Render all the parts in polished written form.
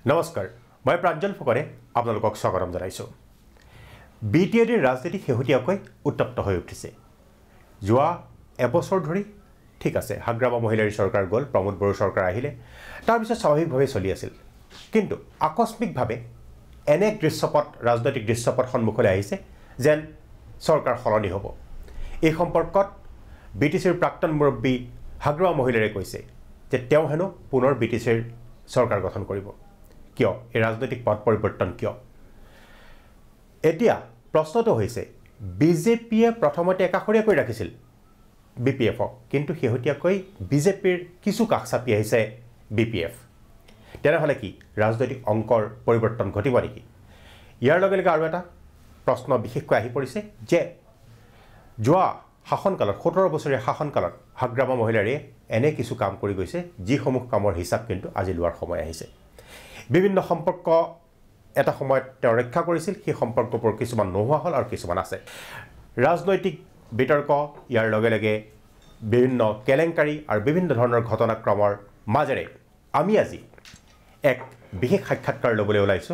নমস্কাৰ মই প্ৰাঞ্জল ফুকনে আপোনালোকক স্বাগতম জনাইছো বিটিএডিৰ ৰাজনীতি শেহতীয়াকৈ উত্তপ্ত হৈ উঠিছে যোৱা এবছৰ ধৰি ঠিক আছে হাগ্ৰামা মহিলাৰী চৰকাৰ গল প্ৰমোদ বড়ো চৰকাৰ আহিলে তাৰ পিছত স্বাভাৱিকভাৱে চলি আছিল কিন্তু আকস্মিকভাৱে এনে দৃশ্যপট ৰাজনৈতিক দৃশ্যপট সন্মুখলৈ আহিছে যেন চৰকাৰ সলনি হ'ব এই সম্পৰ্কত বিটিচিৰ প্ৰাক্তন মুৰব্বী হাগ্ৰামা মহিলাৰে কৈছে যে তেওঁ হেনো পুনৰ বিটিচিৰ চৰকাৰ গঠন কৰিব কিয় এই ৰাজনৈতিক পথ পৰিৱৰ্তন কিয় এতিয়া প্ৰশ্নটো হৈছে বিজেপিয়ে প্ৰথমতে একাখৰীয়াকৈ ৰাখিছিল বিপিএফক কিন্তু শেহতীয়াকৈ বিজেপিৰ কিছু কাষ চাপি আহিছে বিপিএফ তেনেহলে কি ৰাজনৈতিক অংকৰ পৰিৱৰ্তন ঘটিব নেকি ইয়াৰ লগে লগে আৰু এটা প্ৰশ্ন বিশেষকৈ আহি পৰিছে যে যোৱা শাসনকালত 17 বছৰীয়া শাসনকালত হাগ্ৰামা মহিলাৰে এনে কিছু কাম কৰি গৈছে যিসমূহ কামৰ হিচাপ কিন্তু আজি লোৱাৰ সময় আহিছে বিভিন্ন সম্পৰ্ক এটা সময়ত তেওঁ ৰক্ষা কৰিছিল সেই সম্পৰ্কবোৰ কিছুমান নোহোৱা হল আৰু কিছুমান আছে ৰাজনৈতিক বিতৰ্ক ইয়াৰ লগে লগে বিভিন্ন কেলেংকাৰী আৰু বিভিন্ন ধৰণৰ ঘটনাক্ৰমৰ মাজেৰে আমি আজি এক বিশেষ সাক্ষাৎকাৰ ল'বলৈ ওলাইছো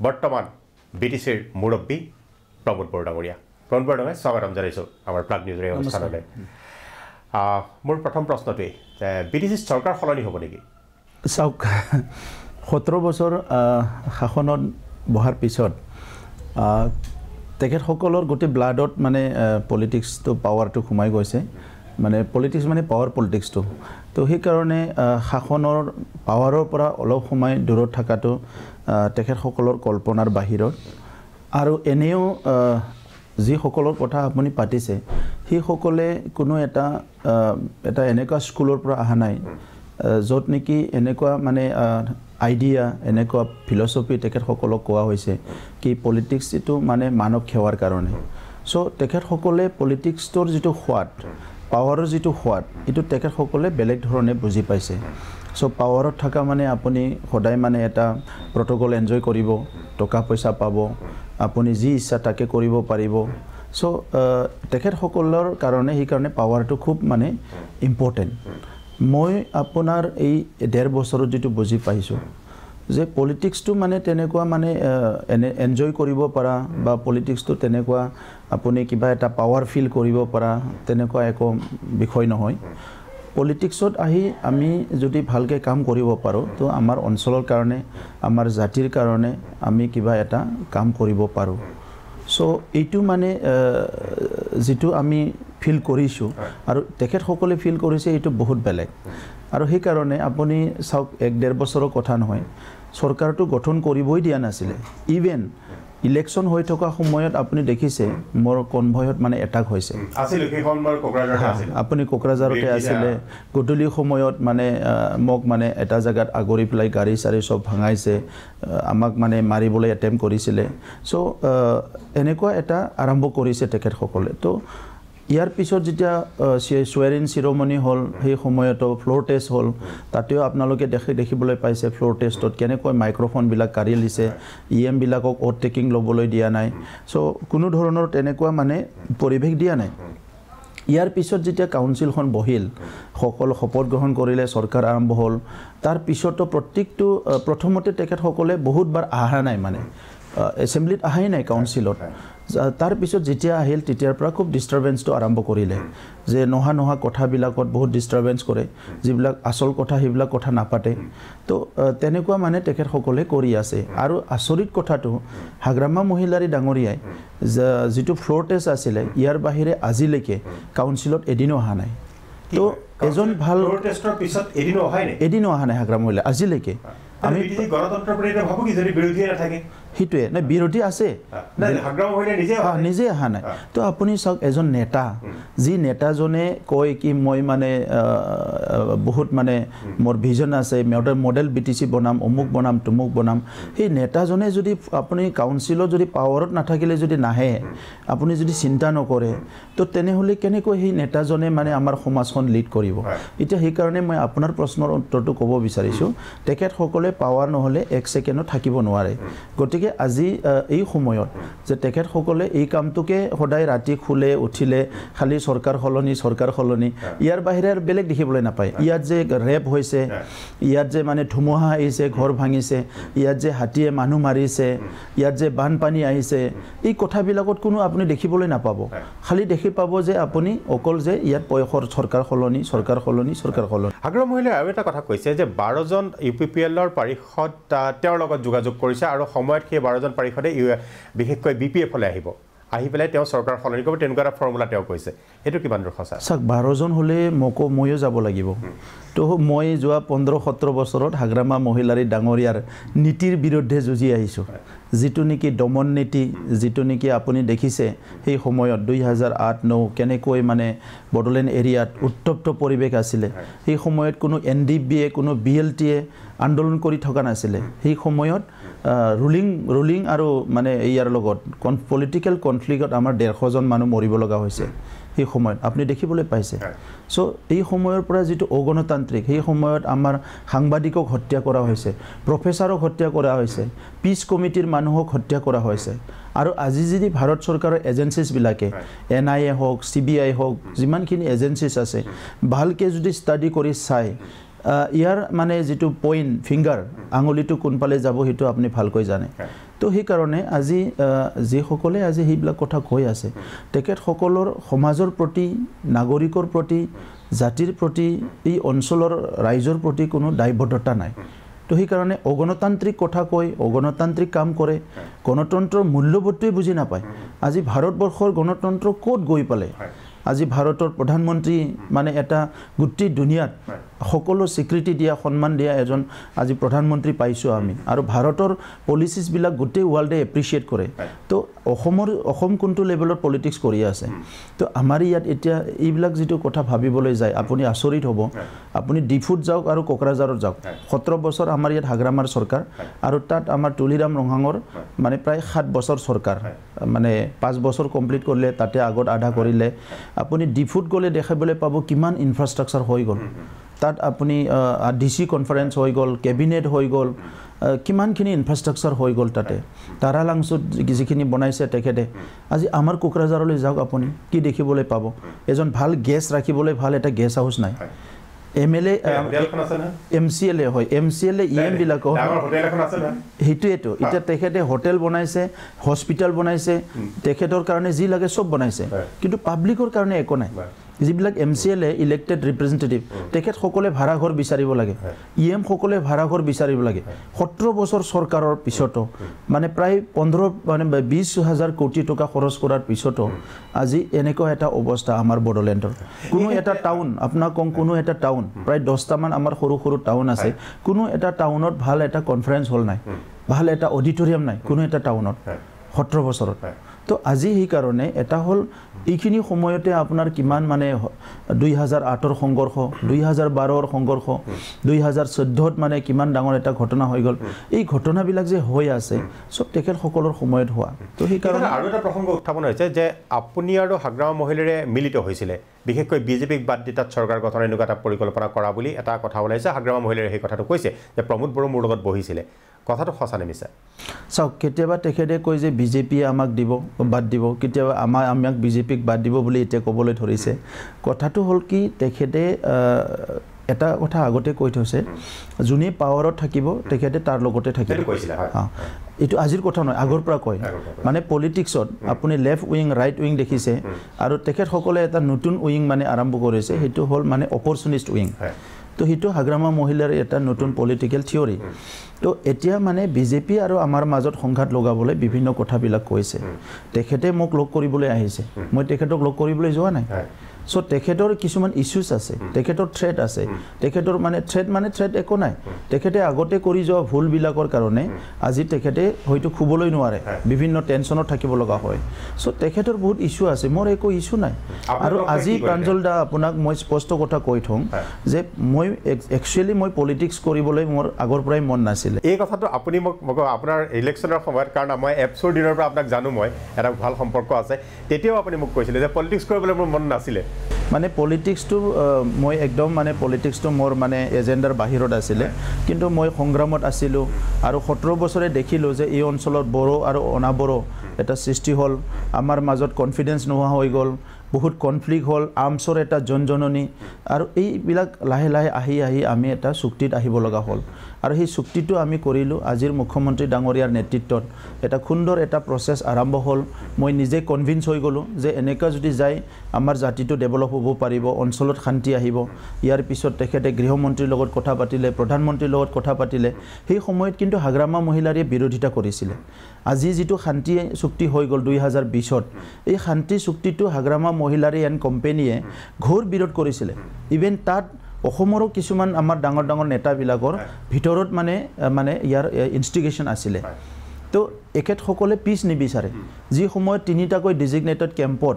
বৰ্তমান বিটিচিৰ মুৰব্বী প্ৰমোদ বড়ো ডাঙৰীয়া প্ৰমোদ বড়ো ডাঙৰীয়া স্বাগতম জনাইছো আমাৰ প্ৰাগ নিউজৰ এই অনুষ্ঠানলৈ মোৰ প্ৰথম প্ৰশ্নটোৱে বিটিচিৰ চৰকাৰ সলনি হ'ব নেকি চাওক 17 বছৰ শাসনত বহাৰ পিছত তেখেতসকলৰ গোটেই ব্লাডত মানে পলিটিক্সটো পাৱাৰটো সোমাই গৈছে মানে পলিটিক্স মানে পাৱাৰ পলিটিক্সটো তো সেইকাৰণে শাসনৰ পাৱাৰৰ পৰা অলপ সময় দূৰত থকাটো তেখেতসকলৰ কল্পনাৰ বাহিৰত আৰু এনেও যিসকলৰ কথা আপুনি পাতিছে সেইসকলে কোনো এটা এনেকুৱা স্কুলৰ পৰা অহা নাই য'ত নেকি এনেকুৱা মানে আইডিয়া এনেকুৱা ফিলচফি তেখেতসকলক কোৱা হৈছে কি পলিটিক্স এইটো মানে মানৱ সেৱাৰ কাৰণে সো তেখেতসকলে পলিটিক্সৰ যিটো সোৱাদ পাৱাৰৰ যিটো সোৱাদ এইটো তেখেতসকলে বেলেগ ধৰণে বুজি পাইছে সো পাৱাৰত থকা মানে আপুনি সদায় মানে এটা প্ৰটকল এনজয় কৰিব টকা পইচা পাব আপুনি যি ইচ্ছা তাকে কৰিব পাৰিব সো তেখেতসকলৰ কাৰণে সেইকাৰণে পাৱাৰটো খুব মানে ইম্পৰ্টেণ্ট মই আপোনাৰ এই 1.5 বছৰত যেটো বুজি পাইছো যে পলিটিক্সটো মানে তেনেকুৱা মানে এনজয় কৰিব পৰা বা পলিটিক্সটো তেনেকুৱা আপুনি কিবা এটা পাৱাৰ ফিল কৰিব পৰা তেনেকুৱা একো বিষয় নহয় পলিটিক্সত আহি আমি যদি ভালকে কাম কৰিব পাৰো তো আমাৰ অঞ্চলৰ কাৰণে আমাৰ জাতিৰ কাৰণে আমি কিবা এটা কাম কৰিব পাৰো সো এইটো মানে যেটো আমি ফিল কৰিছো আৰু তেখেতসকলে ফিল কৰিছে এইটো বহুত বেলেগ আৰু সেই কাৰণে আপুনি চাওক 1.5 বছৰৰ কথা নহয় চৰকাৰটো গঠন কৰিবই দিয়া নাছিলে ইভেন ইলেকশন হৈ থকা সময়ত আপুনি দেখিছে মোৰ কনভয়ত মানে এটাক হৈছে আছিল কি হলমাৰ কোকৰাঝাৰত আছিল আপুনি কোকৰাঝাৰতে আছিলে গধূলি সময়ত মানে মোক মানে এটা জায়গাত আগৰি প্লাই গাড়ী চাৰি সব ভাঙাইছে আমাক মানে মাৰিবলৈ এটেম্প কৰিছিলে সো এনেকুৱা এটা আৰম্ভ কৰিছে তেখেতসকলে তো ইয়াৰ পিছত যেতিয়া সোয়াৰিন সিৰমনি হল সেই সময়তো ফ্লোৰ টেষ্ট হল তাতেও আপোনালোকে দেখিবলৈ পাইছে ফ্লোৰ টেষ্টত কেনেকৈ মাইক্ৰোফোন বিলাক কাঢ়ি লিছে ইএম বিলাকক ওভাৰটেকিং লবলৈ দিয়া নাই সো কোনো ধৰণৰ তেনেকুৱা মানে পৰিৱেশ দিয়া নাই ইয়াৰ পিছত যেতিয়া কাউন্সিলখন বহিল সকল শপত গ্ৰহণ কৰিলে চৰকাৰ আৰম্ভ হল তাৰ পিছতো প্ৰত্যেকটো প্ৰথমতে তেখেতসকলে বহুতবাৰ আহা নাই মানে এছেম্বলিত আহাই নাই কাউন্সিলত তাৰ পিছত যেতিয়া আহিল তেতিয়াৰ পৰা খুব ডিস্টাৰবেন্সটো আৰম্ভ কৰিলে যে নহা কথাবিলাকত বহুত ডিস্টাৰবেন্স কৰে যিবিলাক আসল কথা সেইবিলাক কথা নাপাতে তো তেনেকুৱা মানে তেখেতসকলে কৰি আছে আৰু আচৰিত কথাটো হাগ্ৰামা মহিলাৰী ডাঙৰীয়াই যিটো ফ্লোৰ টেষ্ট আছিলে ইয়াৰ বাহিৰে আজিলৈকে কাউন্সিলত এদিনো অহা নাই তো এজন ভাল ফ্লোৰ টেষ্টৰ পিছত এদিনো অহা নাই হাগ্ৰামা মহিলা আজিলৈকে আমি গণতন্ত্ৰৰ প্ৰতি ভাবো কি যদি বিৰোধী নাথাকে হিটোৱে নাই বিৰোধী আছে হাগ্ৰামা মহিলা নিজে অহা নাই তো আপুনি চাওক এজন নেতা যি নেতাজনে কয় কি মই মানে বহুত মানে মোৰ ভিজন আছে মডেল বিটিসি বনাম অমুক বনাম তুমুক বনাম সেই নেতাজনে যদি আপুনি কাউন্সিলত যদি পাৱাৰত নাথাকিলে যদি নাহে আপুনি যদি চিন্তা নকৰে তো তেনেহলে কেনেকৈ সেই নেতাজনে মানে আমাৰ সমাজখন লিড কৰিব এতিয়া সেই কাৰণে মই আপোনাৰ প্ৰশ্নৰ উত্তৰটো ক'ব বিচাৰিছো তেখেতসকলে পাৱাৰ নহলে 1 সেকেন্ডত থাকিব নোৱাৰে গতিকে আজি এই সময়ত যে তেখেতসকলে এই কামটোকে সদায় ৰাতি খুলে উঠিলে খালি চৰকাৰ খলনি ইয়াৰ বাহিৰে বেলেগ দেখিবলৈ নাপায় নাপায় ইয়াত যে ৰেপ হৈছে ইয়াত যে মানে ধুমুহা আহিছে ঘৰ ভাঙিছে ইয়াত যে হাতীয়ে মানুহ মাৰিছে ইয়াত যে বানপানী আহিছে এই কথাবিলাকত কোনো আপুনি দেখিবলৈ নাপাব খালি দেখি পাব যে আপুনি অকল যে ইয়াত চৰকাৰ সলনি হাগ্ৰামা মহিলাই আৰু এটা কথা কৈছে যে 12 জন ইউপিপিএলৰ পাৰিষদ তেওঁৰ লগত যোগাযোগ কৰিছে আৰু সময়ত সেই 12 জন পাৰিষদে বিশেষকৈ বিপিএফ লৈ আহি পেলাই তেওঁ চৰকাৰ সলনি কৰিব তেনেকুৱা এটা ফৰ্মুলা তেওঁ কৈছে এইটো কিমান দূৰ সঁচা চাক 12 জন হলে ময়ো যাব লাগিব তো মই যোৱা 15-17 বছৰত হাগ্ৰামা মহিলাৰী ডাঙৰীয়াৰ নীতিৰ বিৰুদ্ধে যুঁজি আহিছোঁ যিটো নেকি দমন নীতি যিটো নেকি আপুনি দেখিছে সেই সময়ত 2008-9 কেনেকৈ মানে বডলেণ্ড এৰিয়াত উত্তপ্ত পৰিৱেশ আছিলে সেই সময়ত কোনো এনডিবিএ কোনো বিএলটিএ আন্দোলন কৰি থকা নাছিলে সেই সময়ত ৰুলিং আৰু মানে ইয়াৰ লগত পলিটিক্যাল কনফ্লিক্টত আমাৰ 150 জন মানুহ মৰিব লগা হৈছে সেই সময়ত আপুনি দেখিবলৈ পাইছে সো এই সময়ৰ পৰা যেটো অগণতান্ত্ৰিক সেই সময়ত আমাৰ সাংবাদিকক হত্যা কৰা হৈছে প্ৰফেসৰক হত্যা কৰা হৈছে পিস কমিটিৰ মানুহক হত্যা কৰা হৈছে আৰু আজি যদি ভাৰত চৰকাৰৰ এজেন্সিজ বিলাকে এনআইএ হওক সিবিআই হওক যিমানখিনি এজেন্সিজ আছে ভালকে যদি ষ্টাডি কৰি চাই ইয়াৰ মানে যেটো পইণ্ট ফিংগাৰ আঙুলিটো কোনপালে যাব হেতু আপুনি ভালকৈ জানে তো সেই কাৰণে আজি যে সকলে আজি হেইবিলাক কথা কৈ আছে তেখেত সকলৰ সমাজৰ প্ৰতি নাগৰিকৰ প্ৰতি জাতিৰ প্ৰতি এই অঞ্চলৰ ৰাইজৰ প্ৰতি কোনো দায়বদ্ধতা নাই তো সেই কাৰণে অগণতান্ত্ৰিক কথা কৈ অগণতান্ত্ৰিক কাম কৰে গণতন্ত্ৰৰ মূল্যবোধটোই বুজি নাপায় আজি ভাৰতবৰ্ষৰ গণতন্ত্ৰ ক'ত গৈ পালে আজি ভাৰতৰ প্ৰধানমন্ত্ৰী মানে এটা গোটেই দুনিয়াত সকলো স্বীকৃতি দিয়া সন্মান দিয়া এজন আজি প্ৰধানমন্ত্ৰী পাইছো আমি আৰু ভাৰতৰ পলিচিছ বিলাক গোটেই ওয়াৰ্ল্ডে এপ্ৰিচিয়েট কৰে তো অসম কোনটো লেভেলৰ পলিটিক্স কৰি আছে তো আমাৰ ইয়াত এতিয়া এইবিলাক যেটো কথা ভাবিবলৈ যায় আপুনি আচৰিত হ'ব আপুনি ডিফুট যাওক আৰু কোকৰাঝাৰত যাওক 17 বছৰ আমাৰ ইয়াত হাগ্ৰামাৰ চৰকাৰ আৰু তাত আমাৰ তুলিৰাম ৰঙাঙৰ মানে প্ৰায় 7 বছৰ চৰকাৰ মানে 5 বছৰ কমপ্লিট কৰিলে তাতে আগত আধা কৰিলে আপুনি ডিফুট গলে দেখাবলৈ পাব কিমান ইনফ্ৰাষ্ট্ৰাকচাৰ হৈ গল তাত আপুনি ডিসি কনফাৰেন্স হৈ গল ক্যাবিনেট হৈ গল কিমানখিনি ইনফ্ৰাষ্ট্ৰাকচাৰ হৈ গল তাতে তাৰালাংছত যিখিনি বনাইছে তেখেতে আজি আমাৰ কোকৰাঝাৰলৈ যাওক আপুনি কি দেখিবলৈ পাব এজন ভাল গেছ ৰাখিবলৈ ভাল এটা গেছ হাউস নাই এমএলএ এমসিএলএ হয় এমসিএলএ ইএম বিলাক ডাঙৰ হোটেল এখন আছে না হেতুটো এটা তেখেতে হোটেল বনাইছে হস্পিটাল বনাইছে তেখেতৰ কাৰণে যি লাগে সব বনাইছে কিন্তু পাব্লিকৰ কাৰণে একো নাই যিবিলাক এমসিএলএ ইলেক্টেড ৰিপ্ৰেজেন্টেটিভ তেখেত সকলে ভাড়া ঘৰ বিচাৰিব লাগে ইএম সকলে ভাড়া ঘৰ বিচাৰিব লাগে 17 বছৰ চৰকাৰৰ পিছতো মানে প্ৰায় 15 মানে 20000 কোটি টকা খৰচ কৰাৰ পিছতো আজি এনেকুৱা এটা অৱস্থা আমাৰ বডলেণ্ডৰ কোনো এটা টাউন আপোনাক কোনো এটা টাউন প্ৰায় 10টা মান আমাৰ সৰু সৰু টাউন আছে কোনো এটা টাউনত ভাল এটা কনফাৰেন্স হল নাই ভাল এটা অডিটৰিয়াম নাই কোনো এটা টাউনত 17 বছৰত তো আজি এই কাৰণে এটা হল এইখিনি সময়তে আপোনাৰ কিমান মানে 2008 ৰ সংঘৰ্ষ 2012 ৰ সংঘৰ্ষ 2014 মানে কিমান ডাঙৰ এটা ঘটনা হৈ গল এই ঘটনাবিলাক যে হৈ আছে সব তেখেত সকলৰ সময়ত হোৱা তো সেই কাৰণে আৰু এটা প্ৰসংগ উত্থাপন হৈছে যে আপুনি আৰু হাগ্ৰামা মহিলাৰে মিলিত হৈছিলে বিশেষকৈ বিজেপিক বাদ দি তাত চৰকাৰ গঠনৰ এনেকুৱা এটা পৰিকল্পনা কৰা বুলি এটা কথা ওলাইছে হাগ্ৰামা মহিলাৰে সেই কথাটো কৈছে যে প্ৰমোদ বড়ো মোৰ লগত বহিছিলে কথাটো সঁচা নেমিছা চাওক কেতিয়াবা তেখেতে কয় যে বিজেপি আমাক দিব বাদ দিব কেতিয়াবা আমাক বিজেপিক বাদ দিব বুলি এতিয়া ক'বলৈ ধৰিছে কথাটো হল কি তেখেতে এটা কথা আগতে কৈ থৈছে যোনে পাৱাৰত থাকিব তেখেতে তাৰ লগতে থাকিব এটো আজিৰ কথা নহয় আগৰ পৰা কয় মানে পলিটিক্সত আপুনি লেফট উইং ৰাইট উইং দেখিছে আৰু তেখেত সকলে এটা নতুন উইং মানে আৰম্ভ কৰিছে হেতু হল মানে অপৰচুনিষ্ট উইং তো হেতু হাগ্ৰামা মহিলাৰ এটা নতুন পলিটিক্যাল থিওৰি তো এতিয়া মানে বিজেপি আৰু আমাৰ মাজত সংঘাত লগাবলৈ বিভিন্ন কথাবিলাক কৈছে তেখেতে মোক লগ কৰিবলৈ আহিছে মই তেখেতক লগ কৰিবলৈ যোৱা নাই সো তেখেতৰ কিছুমান ইস্যুজ আছে তেখেতৰ থ্ৰেট আছে তেখেতৰ মানে থ্ৰেট একো নাই তেখেতে আগতে কৰি যোৱা ভুল বিলাকৰ কাৰণে আজি তেখেতে হয়তো খুবলৈ নোৱাৰে বিভিন্ন টেনচনত থাকিব লগা হয় সো তেখেতৰ বহুত ইস্যু আছে মোৰ একো ইস্যু নাই আৰু আজি প্ৰাঞ্জল দা আপোনাক মই স্পষ্ট কথা কৈ থম যে মই একচুয়ালি মই পলিটিক্স কৰিবলৈ মোৰ আগৰ পৰাই মন নাছিল এই কথাটো আপুনি মোক আপোনাৰ ইলেকশ্যনৰ সময়ত কাৰণ মই এপছৰ দিনৰ পৰা আপোনাক জানো মই এটা ভাল সম্পৰ্ক আছে তেতিয়াও আপুনি মোক কৈছিলে যে পলিটিক্স কৰিবলৈ মোৰ মন নাছিলে মানে পলিটিক্সটো মই একদম মানে পলিটিক্সটো মোৰ মানে এজেন্ডাৰ বাহিৰত আছিল কিন্তু মই সংগ্ৰামত আছিলো আৰু 17 বছৰে দেখিলো যে এই অঞ্চলত বড়ো আৰু অনাবড়ো এটা সৃষ্টি হল আমাৰ মাজত কনফিডেন্স নোহোৱা হৈ গল বহুত কনফ্লিক্ট হ'ল আৰ্মছৰ এটা জনজননী আৰু এইবিলাক লাহে লাহে আহি আহি আমি এটা চুক্তিত আহিব লগা হ'ল আৰু সেই চুক্তিটো আমি কৰিলোঁ আজিৰ মুখ্যমন্ত্ৰী ডাঙৰীয়াৰ নেতৃত্বত এটা সুন্দৰ এটা প্ৰচেছ আৰম্ভ হ'ল মই নিজে কনভিন্স হৈ গ'লোঁ যে এনেকুৱা যদি যায় আমাৰ জাতিটো ডেভেলপ হ'ব পাৰিব অঞ্চলত শান্তি আহিব ইয়াৰ পিছত তেখেতে গৃহমন্ত্ৰীৰ লগত কথা পাতিলে প্ৰধানমন্ত্ৰীৰ লগত কথা পাতিলে সেই সময়ত কিন্তু হাগ্ৰামা মহিলাৰে বিৰোধিতা কৰিছিলে আজি যিটো শান্তি চুক্তি হৈ গ'ল 2020ত এই শান্তি চুক্তিটো হাগ্ৰামা মহিলাৰী এণ্ড কোম্পানীয়ে ঘোৰ বিৰোধ কৰিছিলে ইভেন তাত অসমৰো কিছুমান আমাৰ ডাঙৰ ডাঙৰ নেতাবিলাকৰ ভিতৰত মানে ইয়াৰ ইনষ্টিগেশ্যন আছিলে তো এখেতসকলে পিছ নিবিচাৰে যি সময়ত তিনিটাকৈ ডিজিগনেটেড কেম্পত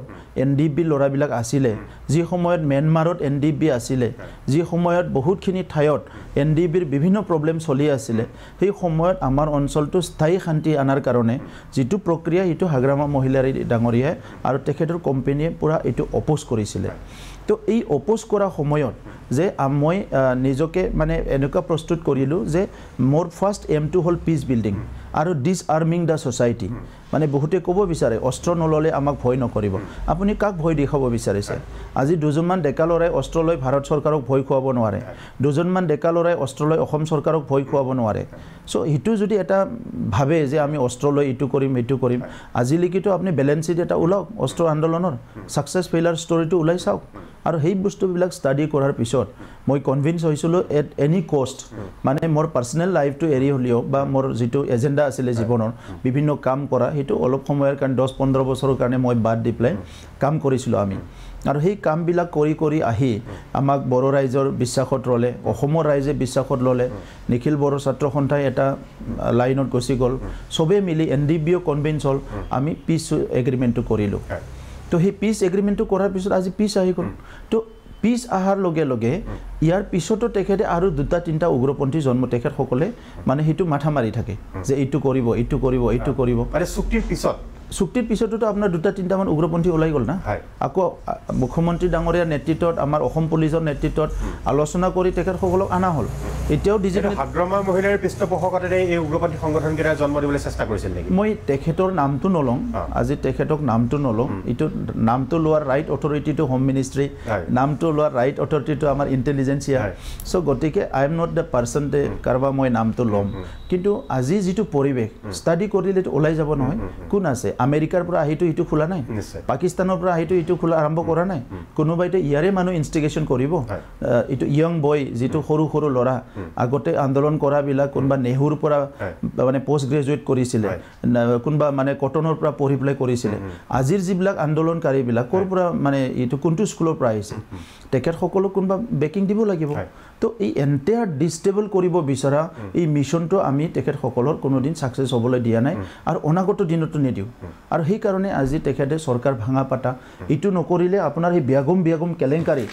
NDB ল'ৰাবিলাক আছিলে যি সময়ত ম্যানমাৰত NDB আছিলে যি সময়ত বহুতখিনি ঠাইত NDBৰ বিভিন্ন প্ৰব্লেম চলি আছিলে সেই সময়ত আমাৰ অঞ্চলটো স্থায়ী শান্তি আনাৰ কাৰণে যিটো প্ৰক্ৰিয়া এইটো হাগ্ৰামা মহিলাৰী ডাঙৰীয়াই আৰু তেখেতৰ কোম্পানীয়ে পুৰা এইটো অপ'জ কৰিছিলে তো এই অপ'জ কৰা সময়ত যে মই নিজকে মানে এনেকুৱা প্ৰস্তুত কৰিলোঁ যে মোৰ ফাৰ্ষ্ট এমটো হ'ল পিচ বিল্ডিং আৰু ডিসআৰ্মিং দ্য সোসাইটি মানে বহুতে ক'ব বিচাৰে অস্ত্ৰ নললে আমাক ভয় নকৰিব আপুনি কাক ভয় দেখাব বিচাৰিছে আজি দুজনমান ডেকা ল'ৰাই অস্ত্ৰ লৈ ভাৰত চৰকাৰক ভয় খুৱাব নোৱাৰে দুজনমান ডেকা ল'ৰাই অস্ত্ৰ লৈ অসম চৰকাৰক ভয় খুৱাব নোৱাৰে সো হিটো যদি এটা ভাবে যে আমি অস্ত্ৰ লৈ ইটো কৰিম আজিলৈকেতো আপুনি বেলেন্স শিট এটা ওলাওক অস্ত্ৰ আন্দোলনৰ সাকসেছ ফেইলাৰ ষ্টৰিটো ওলাই চাওক আৰু সেই বস্তুবিলাক ষ্টাডি কৰাৰ পিছত মই কনভিন্স হৈছিলোঁ এট এনি কষ্ট মানে মোৰ পাৰ্সোনেল লাইফটো এৰি হ'লেও বা মোৰ যিটো এজেণ্ডা আছিলে জীৱনৰ বিভিন্ন কাম কৰা সেইটো অলপ সময়ৰ কাৰণে 10-15 বছৰৰ কাৰণে মই বাদ দি পেলাই কাম কৰিছিলোঁ আমি আৰু সেই কামবিলাক কৰি আহি আমাক বড়ো ৰাইজৰ বিশ্বাসত ৰলে অসমৰ ৰাইজে বিশ্বাসত ললে নিখিল বড়ো ছাত্ৰ সন্থাই এটা লাইনত গুচি গ'ল সবে মিলি NDBও কনভিন্স হ'ল আমি পিচ এগ্ৰিমেণ্টটো কৰিলোঁ তো সেই পিচ এগ্ৰিমেণ্টটো কৰাৰ পিছত আজি পিচ আহি গ'ল তো পিচ আহাৰ লগে লগে ইয়াৰ পিছতো তেখেতে আৰু 2-3টা উগ্ৰপন্থী জন্ম তেখেতসকলে মানে সেইটো মাথা মাৰি থাকে যে এইটো কৰিব মানে চুক্তিৰ পিছতো আপোনাৰ 2-3টা মান উগ্ৰপন্থী ওলাই গ'ল না আকৌ মুখ্যমন্ত্ৰী ডাঙৰীয়াৰ নেতৃত্বত আমাৰ অসম পুলিচৰ নেতৃত্বত আলোচনা কৰি তেখেতসকলক আনা হ'ল এতিয়াও হাগ্ৰামা মহিলাৰ পৃষ্ঠপোষকতাৰে এই উগ্ৰপন্থী সংগঠনকেইটাই জন্ম দিবলৈ চেষ্টা কৰিছিল নেকি মই তেখেতৰ নামটো নলওঁ আজি তেখেতক নামটো নলওঁ এইটো নামটো লোৱাৰ ৰাইট অথৰিটিটো হোম মিনিষ্ট্ৰী নামটো লোৱাৰ ৰাইট অথৰিটিটো আমাৰ ইণ্টেলিজেন্সিয়া সো গতিকে I am not the person দে কাৰোবা মই নামটো ল'ম কিন্তু আজি যিটো পৰিৱেশ ষ্টাডি কৰিলে ওলাই যাব নহয় কোন আছে আমেৰিকাৰ পৰা আহিটো ইটো খোলা নাই পাকিস্তানৰ পৰা আহিটো ইটো খোলা আৰম্ভ কৰা নাই কোনোবাইতো ইয়াৰে মানুহ ইনষ্টিগেশ্যন কৰিব ইটো ইয়ং বয় যিটো সৰু সৰু ল'ৰা আগতে আন্দোলন কৰাবিলাক কোনোবা নেহুৰ পৰা মানে পোষ্ট গ্ৰেজুৱেট কৰিছিলে কোনোবা মানে কটনৰ পৰা পঢ়ি পেলাই কৰিছিলে আজিৰ যিবিলাক আন্দোলনকাৰীবিলাক ক'ৰ পৰা মানে এইটো কোনটো স্কুলৰ পৰা আহিছে তেখেতসকলক কোনোবা বেকিং দিব লাগিব তো এই এণ্টায়াৰ ডিষ্টেবল কৰিব বিচৰা এই মিছনটো আমি তেখেতসকলৰ কোনোদিন ছাকচেছ হ'বলৈ দিয়া নাই আৰু অনাগত দিনতো নিদিওঁ আৰু সেই কাৰণে আজি তেখেতে চৰকাৰ ভাঙা পাতা ইটো নকৰিলে আপোনাৰ এই বিয়াগম কেলেংকাৰী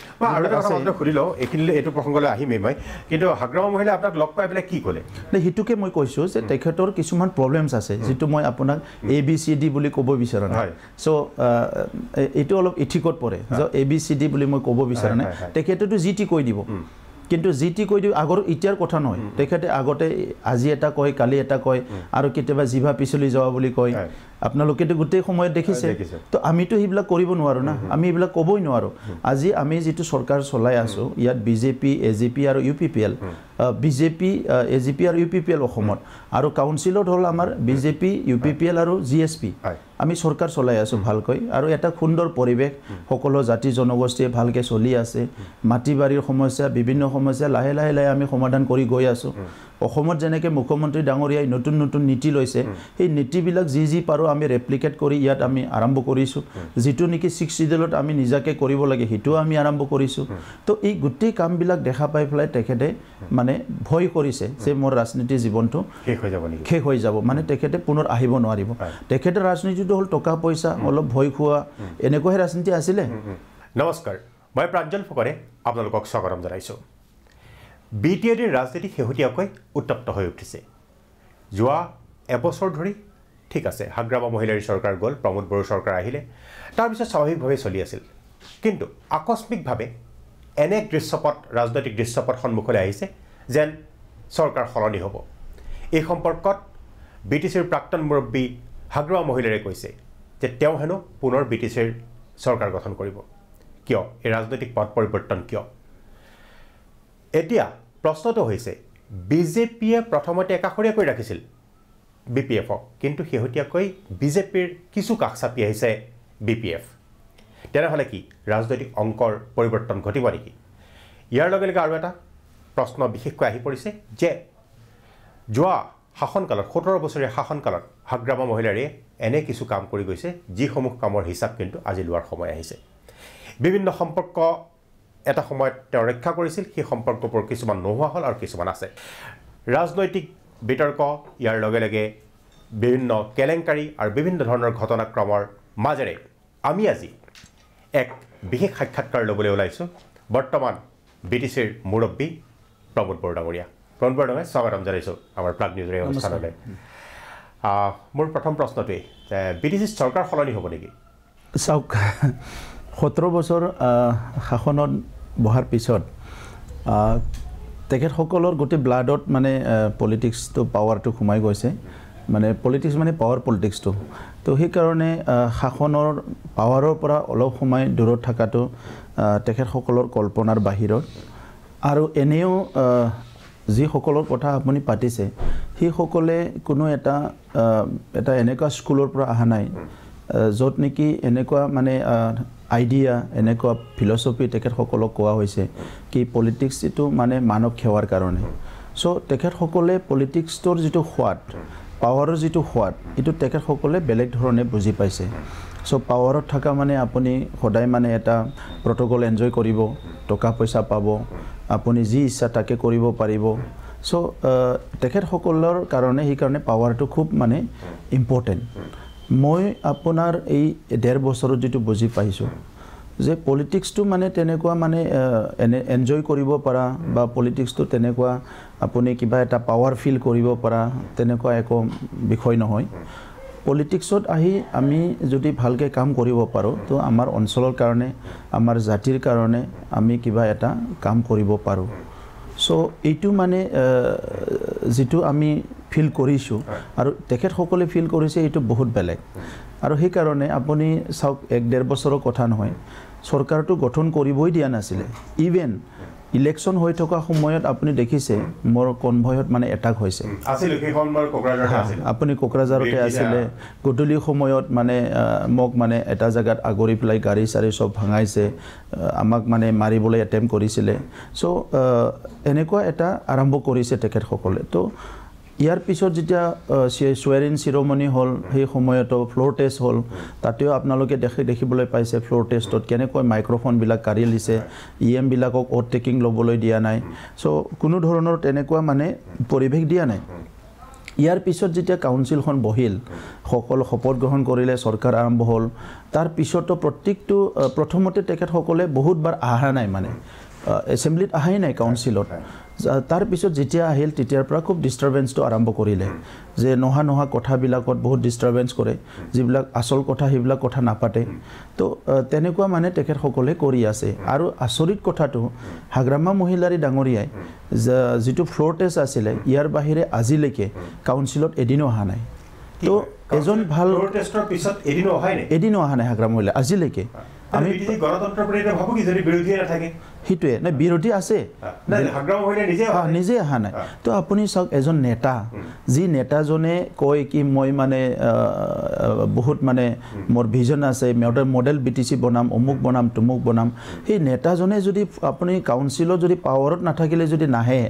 এইটো প্ৰসংগলৈ আহিমেই মই কিন্তু হাগ্ৰামা মহিলা আপোনাক লগ পাই পেলাই কি ক'লে সেইটোকে মই কৈছোঁ যে তেখেতৰ কিছুমান প্ৰব্লেমছ আছে যিটো মই আপোনাক ABCD বুলি ক'ব বিচৰা নাই চ' এইটো অলপ ইথিকত পৰে যে ABCD বুলি মই ক'ব বিচৰা নাই তেখেতেতো GT কৈ দিব কিন্তু জিটি কৈ দিও আগৰ ইতিয়াৰ কথা নহয় তেখেতে আগতে আজি এটা কয় কালি এটা কয় আৰু কেতিয়াবা জিভা পিছলি যাওয়া বুলি কয় আপোনালোকেতো গোটেই সময়ত দেখিছে তো আমিতো এইবিলাক কৰিব নোৱাৰো না আমি এইবিলাক ক'বই নোৱাৰো আজি আমি যেটো সৰকাৰ চলাই আছো ইয়াত বিজেপি এজিপি আৰু ইউপিপিএল বিজেপি এজিপি আৰু ইউপিপিএল অসমত আৰু কাউন্সিলত হল আমাৰ বিজেপি ইউপিপিএল আৰু জিএসপি আমি সৰকাৰ চলাই আছো ভালকৈ আৰু এটা সুন্দৰ পৰিবেশ সকলো জাতি জনগোষ্ঠীয়ে ভালকে চলি আছে মাটিবাৰীৰ সমস্যা বিভিন্ন সমস্যা লাহে লাহে আমি সমাধান কৰি গৈ আছো অসমত যেনেকৈ মুখ্যমন্ত্ৰী ডাঙৰীয়াই নতুন নতুন নীতি লৈছে এই নীতিবিলাক যি পাৰো আমি ৰেপ্লিকেট কৰি ইয়াত আমি আৰম্ভ কৰিছো যেটো নেকি 6 শিডিউলত আমি নিজাকে কৰিব লাগে হেতু আমি আৰম্ভ কৰিছো তো এই গুটেই কামবিলাক দেখা পাই ফলাই তেখেতে মানে ভয় কৰিছে যে মোৰ ৰাজনীতি জীৱনটো শেষ হৈ যাব মানে তেখেতে পুনৰ আহিব নোৱাৰিব তেখেতে ৰাজনীতিটো হল টকা পইচা অলপ ভয় খোৱা এনেকৈ ৰাজনীতি আছিল নমস্কাৰ মই প্ৰাঞ্জল ফকৰে আপোনালোকক স্বাগতম জনাইছো বিটিআৰৰ ৰাজনীতি শেহতীয়াকৈ উত্তপ্ত হৈ উঠিছে যোৱা এবছৰ ধৰি ঠিক আছে হাগ্ৰামা মহিলাৰী চৰকাৰ গল প্ৰমোদ বড়ো চৰকাৰ আহিলে তাৰ পিছত স্বাভাৱিকভাৱে চলি আছিল কিন্তু আকস্মিকভাৱে এনে দৃশ্যপট ৰাজনৈতিক দৃশ্যপট সন্মুখলৈ আহিছে যেন চৰকাৰ সলনি হ'ব এই সম্পৰ্কত বিটিচিৰ প্ৰাক্তন মুৰব্বী হাগ্ৰামা মহিলাৰে কৈছে যে তেওঁ হেনো পুনৰ বিটিচিৰ চৰকাৰ গঠন কৰিব কিয় এই ৰাজনৈতিক পথ পৰিৱৰ্তন কিয় এতিয়া প্ৰশ্নটো হৈছে বিজেপিয়ে প্ৰথমতে একাষৰীয়াকৈ ৰাখিছিল বিপিএফক কিন্তু শেহতীয়াকৈ বিজেপিৰ কিছু কাষ চাপি আহিছে বিপিএফ তেনেহ'লে কি ৰাজনৈতিক অংকৰ পৰিৱৰ্তন ঘটিব নেকি ইয়াৰ লগে লগে আৰু এটা প্ৰশ্ন বিশেষকৈ আহি পৰিছে যে যোৱা শাসনকালত 17 বছৰীয়া শাসনকালত হাগ্ৰামা মহিলাৰে এনে কিছু কাম কৰি গৈছে যিসমূহ কামৰ হিচাপ কিন্তু আজি লোৱাৰ সময় আহিছে বিভিন্ন সম্পৰ্ক এটা সময়ত তেওঁ ৰক্ষা কৰিছিল সেই সম্পৰ্কবোৰ কিছুমান নোহোৱা হ'ল আৰু কিছুমান আছে ৰাজনৈতিক বিতৰ্ক ইয়াৰ লগে লগে বিভিন্ন কেলেংকাৰী আৰু বিভিন্ন ধৰণৰ ঘটনাক্ৰমৰ মাজেৰে আমি আজি এক বিশেষ সাক্ষাৎকাৰ ল'বলৈ ওলাইছোঁ বৰ্তমান বিটিচিৰ মুৰব্বী প্ৰমোদ বড়ো ডাঙৰীয়া প্ৰমোদ বড়ো ডাঙৰীয়া স্বাগতম জনাইছোঁ আমাৰ প্ৰাগ নিউজৰ এই অনুষ্ঠানলৈ মোৰ প্ৰথম প্ৰশ্নটোৱেই বিটিচিৰ চৰকাৰ সলনি হ'ব নেকি চাওক 17 বছৰ শাসনত বহাৰ পিছত তেখেতসকলৰ গোটেই ব্লাডত মানে পলিটিক্সটো পাৱাৰটো সোমাই গৈছে মানে পলিটিক্স মানে পাৱাৰ পলিটিক্সটো তো সেইকাৰণে শাসনৰ পাৱাৰৰ পৰা অলপ সময় দূৰত থকাটো তেখেতসকলৰ কল্পনাৰ বাহিৰত আৰু এনেও যিসকলৰ কথা আপুনি পাতিছে সেইসকলে কোনো এটা এনেকুৱা স্কুলৰ পৰা অহা নাই য'ত নেকি এনেকুৱা মানে আইডিয়া এনেকুৱা ফিলচফি তেখেতসকলক কোৱা হৈছে কি পলিটিক্স এইটো মানে মানৱ সেৱাৰ কাৰণে চ' তেখেতসকলে পলিটিক্সটোৰ যিটো সোৱাদ পাৱাৰৰ যিটো সোৱাদ এইটো তেখেতসকলে বেলেগ ধৰণে বুজি পাইছে চ' পাৱাৰত থকা মানে আপুনি সদায় মানে এটা প্ৰট'কল এনজয় কৰিব টকা পইচা পাব আপুনি যি ইচ্ছা তাকে কৰিব পাৰিব চ' তেখেতসকলৰ কাৰণে সেইকাৰণে পাৱাৰটো খুব মানে ইম্পৰ্টেণ্ট মই আপোনাৰ এই 1.5 বছৰত যেটো বুজি পাইছোঁ যে পলিটিক্সটো মানে তেনেকুৱা মানে এনজয় কৰিব পৰা বা পলিটিক্সটো তেনেকুৱা আপুনি কিবা এটা পাৱাৰ ফিল কৰিব পৰা তেনেকুৱা একো বিষয় নহয় পলিটিক্সত আহি আমি যদি ভালকে কাম কৰিব পাৰোঁ তো আমাৰ অঞ্চলৰ কাৰণে আমাৰ জাতিৰ কাৰণে আমি কিবা এটা কাম কৰিব পাৰোঁ চ' এইটো মানে যেটো আমি ফিল কৰিছোঁ আৰু তেখেতসকলে ফিল কৰিছে এইটো বহুত বেলেগ আৰু সেই কাৰণে আপুনি চাওক 1.5 বছৰৰ কথা নহয় চৰকাৰটো গঠন কৰিবই দিয়া নাছিলে ইভেন ইলেকশ্যন হৈ থকা সময়ত আপুনি দেখিছে মোৰ কনভয়ত মানে এটাক হৈছে আছিল কি হলমাৰ কোকৰাঝাৰত আছিল আপুনি কোকৰাঝাৰতে আছিলে গধূলি সময়ত মানে মোক মানে এটা জায়গাত আগৰি প্লাই গাড়ী চাৰি সব ভাঙাইছে আমাক মানে মাৰিবলৈ এটেম্প কৰিছিলে চ' এনেকুৱা এটা আৰম্ভ কৰিছে তেখেতসকলে তো ইয়াৰ পিছত যেতিয়া সোয়াৰিন সিৰমনি হল সেই সময়তো ফ্লোৰ টেষ্ট হল তাতেও আপোনালোকে দেখিবলৈ পাইছে ফ্লোৰ টেষ্টত কেনেকৈ মাইক্ৰোফোন বিলাক কাঢ়ি লিছে ইএম বিলাকক ওভাৰটেকিং ল'বলৈ দিয়া নাই চ' কোনো ধৰণৰ তেনেকুৱা মানে পৰিৱেশ দিয়া নাই ইয়াৰ পিছত যেতিয়া কাউন্সিলখন বহিল সকল শপত গ্ৰহণ কৰিলে চৰকাৰ আৰম্ভ হ'ল তাৰ পিছতো প্ৰত্যেকটো প্ৰথমতে তেখেতসকলে বহুতবাৰ আহা নাই মানে এছেম্বলিত আহাই নাই কাউন্সিলত তাৰ পিছত যেতিয়া আহিল তেতিয়াৰ পৰা খুব ডিস্টাৰবেন্সটো আৰম্ভ কৰিলে যে নহা কথাবিলাকত বহুত ডিস্টাৰবেন্স কৰে যিবিলাক আসল কথা সেইবিলাক কথা নাপাতে তো তেনেকুৱা মানে তেখেতসকলে কৰি আছে আৰু আচৰিত কথাটো হাগ্ৰামা মহিলাৰী ডাঙৰীয়াই যিটো ফ্লোৰ টেষ্ট আছিলে ইয়াৰ বাহিৰে আজিলৈকে কাউন্সিলত এদিনো অহা নাই তো এজন ভাল ফ্লোৰ টেষ্টৰ পিছত এদিনো অহা নাই হাগ্ৰামা মহিলা আজিলৈকে আমি গণতন্ত্ৰৰ প্ৰতি এটা ভাবো কি যদি বিৰোধী নাথাকে হিটোৱে নাই বিৰোধী আছে হাগ্ৰামা মহিলা নিজে অহা নাই তো আপুনি চাওক এজন নেতা যি নেতাজনে কয় কি মই মানে বহুত মানে মোৰ ভিজন আছে মডেল বিটিচি বনাম অমুক বনাম তুমুক বনাম সেই নেতাজনে যদি আপুনি কাউন্সিলত যদি পাৱাৰত নাথাকিলে যদি নাহে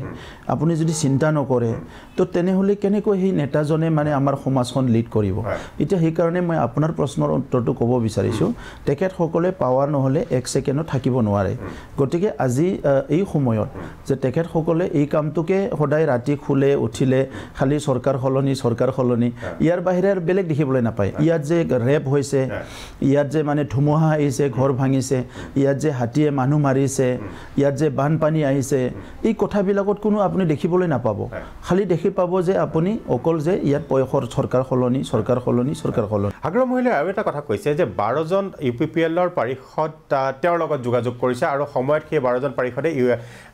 আপুনি যদি চিন্তা নকৰে তো তেনেহ'লে কেনেকৈ সেই নেতাজনে মানে আমাৰ সমাজখন লিড কৰিব এতিয়া সেইকাৰণে মই আপোনাৰ প্ৰশ্নৰ উত্তৰটো ক'ব বিচাৰিছোঁ তেখেতসকলে পাৱাৰ নহ'লে 1 ছেকেণ্ডত থাকিব নোৱাৰে গতিকে আজি এই সময়ত যে তেখেতসকলে এই কামটোকে সদায় ৰাতি খুলে উঠিলে খালি চৰকাৰ সলনি ইয়াৰ বাহিৰে বেলেগ দেখিবলৈ নাপায় ইয়াত যে ৰেপ হৈছে ইয়াত যে মানে ধুমুহা আহিছে ঘৰ ভাঙিছে ইয়াত যে হাতীয়ে মানুহ মাৰিছে ইয়াত যে বানপানী আহিছে এই কথাবিলাকত কোনো আপুনি দেখিবলৈ নাপাব খালি দেখি পাব যে আপুনি অকল যে ইয়াত চৰকাৰ সলনি হাগ্ৰামা মহিলাই আৰু এটা কথা কৈছে যে 12 জন ইউপিপিএলৰ পাৰিষদ তেওঁৰ লগত যোগাযোগ কৰিছে আৰু সময়ত সেই 12 জন পাৰিষদে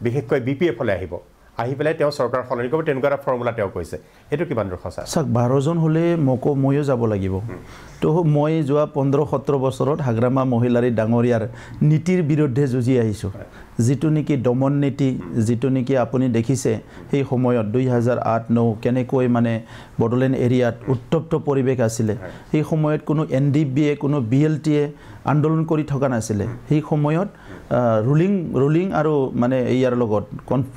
বিশেষকৈ বিপিএফলৈ আহিব আহি পেলাই তেওঁ চৰকাৰ সলনি কৰিব তেনেকুৱা এটা ফৰ্মুলা তেওঁ কৈছে এইটো কিমান দূৰ সঁচা চাওক 12 জন হ'লে ময়ো যাব লাগিব তো মই যোৱা 15-17 বছৰত হাগ্ৰামা মহিলাৰী ডাঙৰীয়াৰ নীতিৰ বিৰুদ্ধে যুঁজি আহিছোঁ যিটো নেকি দমন নীতি যিটো নেকি আপুনি দেখিছে সেই সময়ত 2008-9 কেনেকৈ মানে বড়োলেণ্ড এৰিয়াত উত্তপ্ত পৰিৱেশ আছিলে সেই সময়ত কোনো NDBA কোনো BLTয়ে আন্দোলন কৰি থকা নাছিলে সেই সময়ত ৰুলিং আৰু মানে ইয়াৰ লগত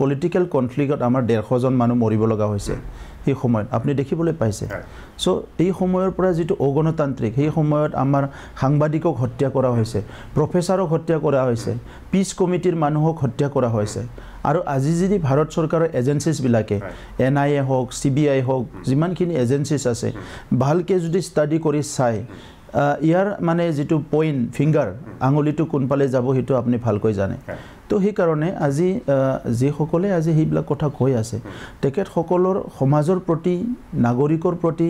পলিটিক্যাল কনফ্লিক্টত আমাৰ 150 জন মানুহ মৰিব লগা হৈছে সেই সময়ত আপুনি দেখিবলৈ পাইছে সো এই সময়ৰ পৰা যেটো অগণতান্ত্ৰিক সেই সময়ত আমাৰ সাংবাদিকক হত্যা কৰা হৈছে প্ৰফেসৰক হত্যা কৰা হৈছে পিস কমিটিৰ মানুহক হত্যা কৰা হৈছে আৰু আজি যদি ভাৰত চৰকাৰৰ এজেন্সিজ বিলাকে NIA হওক CBI হওক যিমানখিনি এজেন্সিজ আছে ভালকে যদি ষ্টাডি কৰি চাই ইয়াৰ মানে যেটো পইণ্ট ফিংগাৰ আঙুলিটো কোনপালে যাব হেতু আপুনি ভালকৈ জানে তো সেই কাৰণে আজি যে সকলে আজি হেইবিলাক কথা কৈ আছে তেখেত সকলৰ সমাজৰ প্ৰতি নাগৰিকৰ প্ৰতি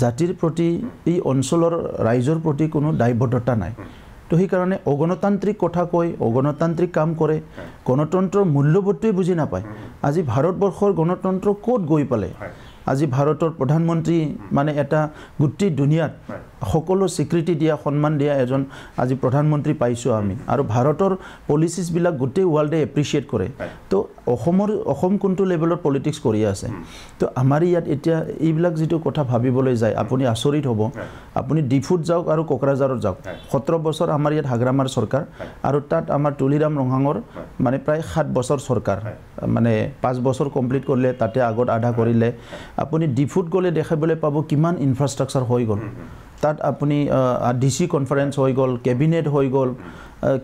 জাতিৰ প্ৰতি এই অঞ্চলৰ ৰাইজৰ প্ৰতি কোনো দায়বদ্ধতা নাই তো সেই কাৰণে অগণতান্ত্ৰিক কথা কৈ অগণতান্ত্ৰিক কাম কৰে গণতন্ত্ৰৰ মূল্যবোধটোই বুজি নাপায় আজি ভাৰতবৰ্ষৰ গণতন্ত্ৰ ক'ত গৈ পালে আজি ভাৰতৰ প্ৰধানমন্ত্ৰী মানে এটা গোটেই দুনিয়াত সকলো স্বীকৃতি দিয়া সন্মান দিয়া এজন আজি প্ৰধানমন্ত্ৰী পাইছো আমি আৰু ভাৰতৰ পলিচিছ বিলাক গোটেই ওয়াৰ্ল্ডে এপ্ৰিচিয়েট কৰে তো অসম কোনটো লেভেলৰ পলিটিক্স কৰি আছে তো আমাৰ ইয়াত এতিয়া এইবিলাক যেটো কথা ভাবিবলৈ যায় আপুনি আচৰিত হ'ব আপুনি ডিফুট যাওক আৰু কোকৰাঝাৰত যাওক 17 বছৰ আমাৰ ইয়াত হাগ্ৰামাৰ চৰকাৰ আৰু তাত আমাৰ তুলিৰাম ৰঙাঙৰ মানে প্ৰায় 7 বছৰ চৰকাৰ মানে 5 বছৰ কমপ্লিট কৰিলে তাতে আগত আধা কৰিলে আপুনি ডিফুট গলে দেখাবলৈ পাব কিমান ইনফ্ৰাষ্ট্ৰাকচাৰ হৈ গল তাত আপুনি DC কনফাৰেন্স হৈ গল কেবিনেট হৈ গল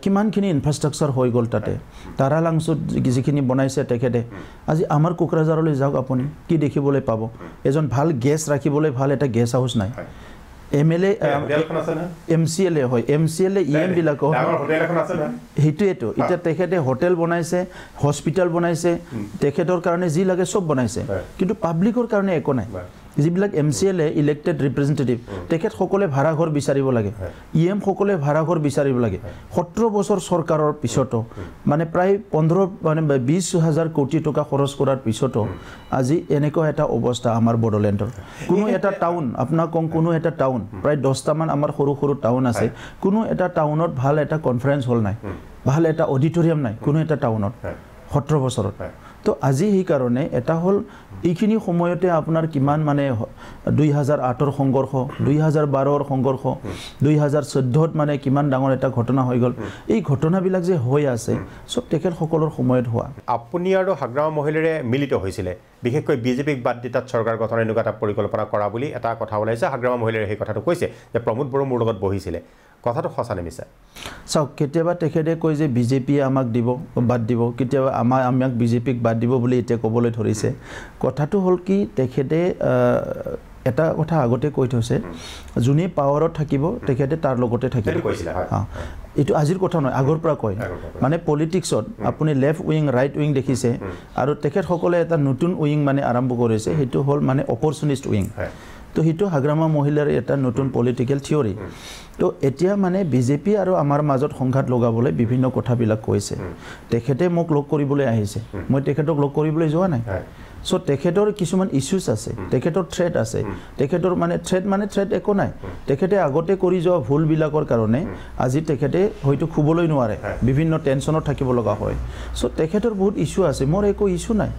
কিমানখিনি ইনফ্ৰাষ্ট্ৰাকচাৰ হৈ গল তাতে তাৰালাংছত যিখিনি বনাইছে তেখেতে আজি আমাৰ কোকৰাঝাৰলৈ যাওক আপুনি কি দেখিবলৈ পাব এজন ভাল গেছ ৰাখিবলৈ ভাল এটা গেছ হাউস নাই MLA MCLA হয় MCLA EM বিলাক ডাঙৰ হোটেল এখন আছে না হেতুটো এটা তেখেতে হোটেল বনাইছে হস্পিটাল বনাইছে তেখেতৰ কাৰণে যি লাগে সব বনাইছে কিন্তু পাব্লিকৰ কাৰণে একো নাই যিবিলাক MCLA ইলেক্টেড ৰিপ্ৰেজেন্টেটিভ তেখেত সকলে ভাড়া ঘৰ বিচাৰিব লাগে EM সকলে ভাড়া ঘৰ বিচাৰিব লাগে 17 বছৰ চৰকাৰৰ পিছতো মানে প্ৰায় 15 মানে 20000 কোটি টকা খৰচ কৰাৰ পিছতো আজি এনেকুৱা এটা অৱস্থা আমাৰ বড়োলেণ্ডৰ কোনো এটা টাউন আপোনাক কোনো এটা টাউন প্ৰায় 10টা মান আমাৰ সৰু সৰু টাউন আছে কোনো এটা টাউনত ভাল এটা কনফাৰেন্স হল নাই ভাল এটা অডিটৰিয়াম নাই কোনো এটা টাউনত 17 বছৰত তো আজি এই কাৰণে এটা হল এইখিনি সময়তে আপোনাৰ কিমান মানে 2008 ৰ সংঘৰ্ষ 2012 ৰ সংঘৰ্ষ 2014 মানে কিমান ডাঙৰ এটা ঘটনা হৈ গল এই ঘটনাবিলাক যে হৈ আছে সব তেখেত সকলৰ সময়ত হোৱা আপুনি আৰু হাগ্ৰামা মহিলাৰে মিলিত হৈছিলে বিশেষকৈ বিজেপিক বাদ দি তাত চৰকাৰ গঠনৰ এনেকুৱা এটা পৰিকল্পনা কৰা বুলি এটা কথা ওলাইছে হাগ্ৰামা মহিলাৰে সেই কথাটো কৈছে যে প্ৰমোদ বড়ো মোৰ লগত বহিছিলে কথাটো সঁচা নেমিছা চাওক কেতিয়াবা তেখেতে কয় যে বিজেপি আমাক দিব বাদ দিব কেতিয়াবা আমাক বিজেপিক বাদ দিব বুলি এতিয়া ক'বলৈ ধৰিছে কথাটো হল কি তেখেতে এটা কথা আগতে কৈ থৈছে যোনে পাৱাৰত থাকিব তেখেতে তাৰ লগতে থাকিব এটো আজিৰ কথা নহয় আগৰ পৰা কয় মানে পলিটিক্সত আপুনি লেফট উইং ৰাইট উইং দেখিছে আৰু তেখেত সকলে এটা নতুন উইং মানে আৰম্ভ কৰিছে হেতু হল মানে অপৰচুনিষ্ট উইং তো হেতু হাগ্ৰামা মহিলাৰ এটা নতুন পলিটিক্যাল থিওৰি তো এতিয়া মানে বিজেপি আৰু আমাৰ মাজত সংঘাত লগাবলৈ বিভিন্ন কথাবিলাক কৈছে তেখেতে মোক লগ কৰিবলৈ আহিছে মই তেখেতক লগ কৰিবলৈ যোৱা নাই সো তেখেতৰ কিছুমান ইস্যুজ আছে তেখেতৰ থ্ৰেট আছে তেখেতৰ মানে থ্ৰেট একো নাই তেখেতে আগতে কৰি যোৱা ভুল বিলাকৰ কাৰণে আজি তেখেতে হয়তো খুবলৈ নোৱাৰে বিভিন্ন টেনচনত থাকিব লগা হয় সো তেখেতৰ বহুত ইস্যু আছে মোৰ একো ইস্যু নাই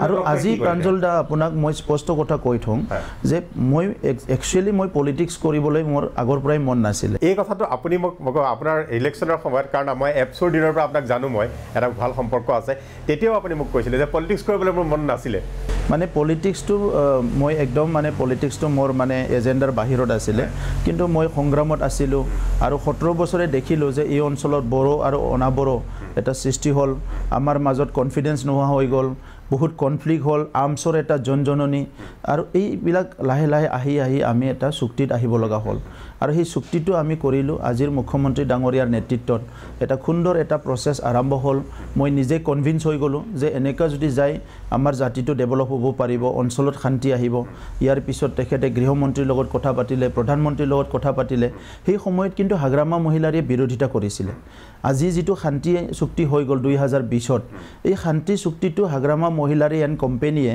আৰু আজি প্ৰাঞ্জল দা আপোনাক মই স্পষ্ট কথা কৈ থম যে মই একচুয়ালি মই পলিটিক্স কৰিবলৈ মোৰ আগৰ পৰাই মন নাছিল এই কথাটো আপুনি মোক আপোনাৰ ইলেকশ্যনৰ সময়ত কাৰণ মই এপছৰ দিনৰ পৰা আপোনাক জানো মই এটা ভাল সম্পৰ্ক আছে তেতিয়াও আপুনি মোক কৈছিলে যে পলিটিক্স কৰিবলৈ মোৰ মন নাছিলে মানে পলিটিক্সটো মই একদম মানে পলিটিক্সটো মোৰ মানে এজেন্ডাৰ বাহিৰত আছিল কিন্তু মই সংগ্ৰামত আছিলো আৰু 17 বছৰে দেখিলো যে এই অঞ্চলত বড়ো আৰু অনাবড়ো এটা সৃষ্টি হল আমাৰ মাজত কনফিডেন্স নোহোৱা হৈ গল বহুত কনফ্লিক্ট হল আৰ্মছৰ এটা জনজননী আৰু এইবিলাক লাহে লাহে আহি আমি এটা চুক্তিত আহিব লগা হল আৰু সেই চুক্তিটো আমি কৰিলো আজিৰ মুখ্যমন্ত্ৰী ডাঙৰীয়াৰ নেতৃত্বত এটা সুন্দৰ এটা প্ৰসেস আৰম্ভ হল মই নিজে কনভিন্স হৈ গলো যে এনেকা যদি যায় আমাৰ জাতিটো ডেভেলপ হ'ব পাৰিব অঞ্চলত শান্তি আহিব ইয়াৰ পিছত তেখেতে গৃহমন্ত্ৰীৰ লগত কথা পাতিলে প্ৰধানমন্ত্ৰীৰ লগত কথা পাতিলে সেই সময়ত কিন্তু হাগ্ৰামা মহিলাৰে বিৰোধিতা কৰিছিলে আজি যেটো শান্তি চুক্তি হৈ গল 2020ত এই শান্তি চুক্তিটো হাগ্ৰামা মহিলাৰে এন কোম্পানীয়ে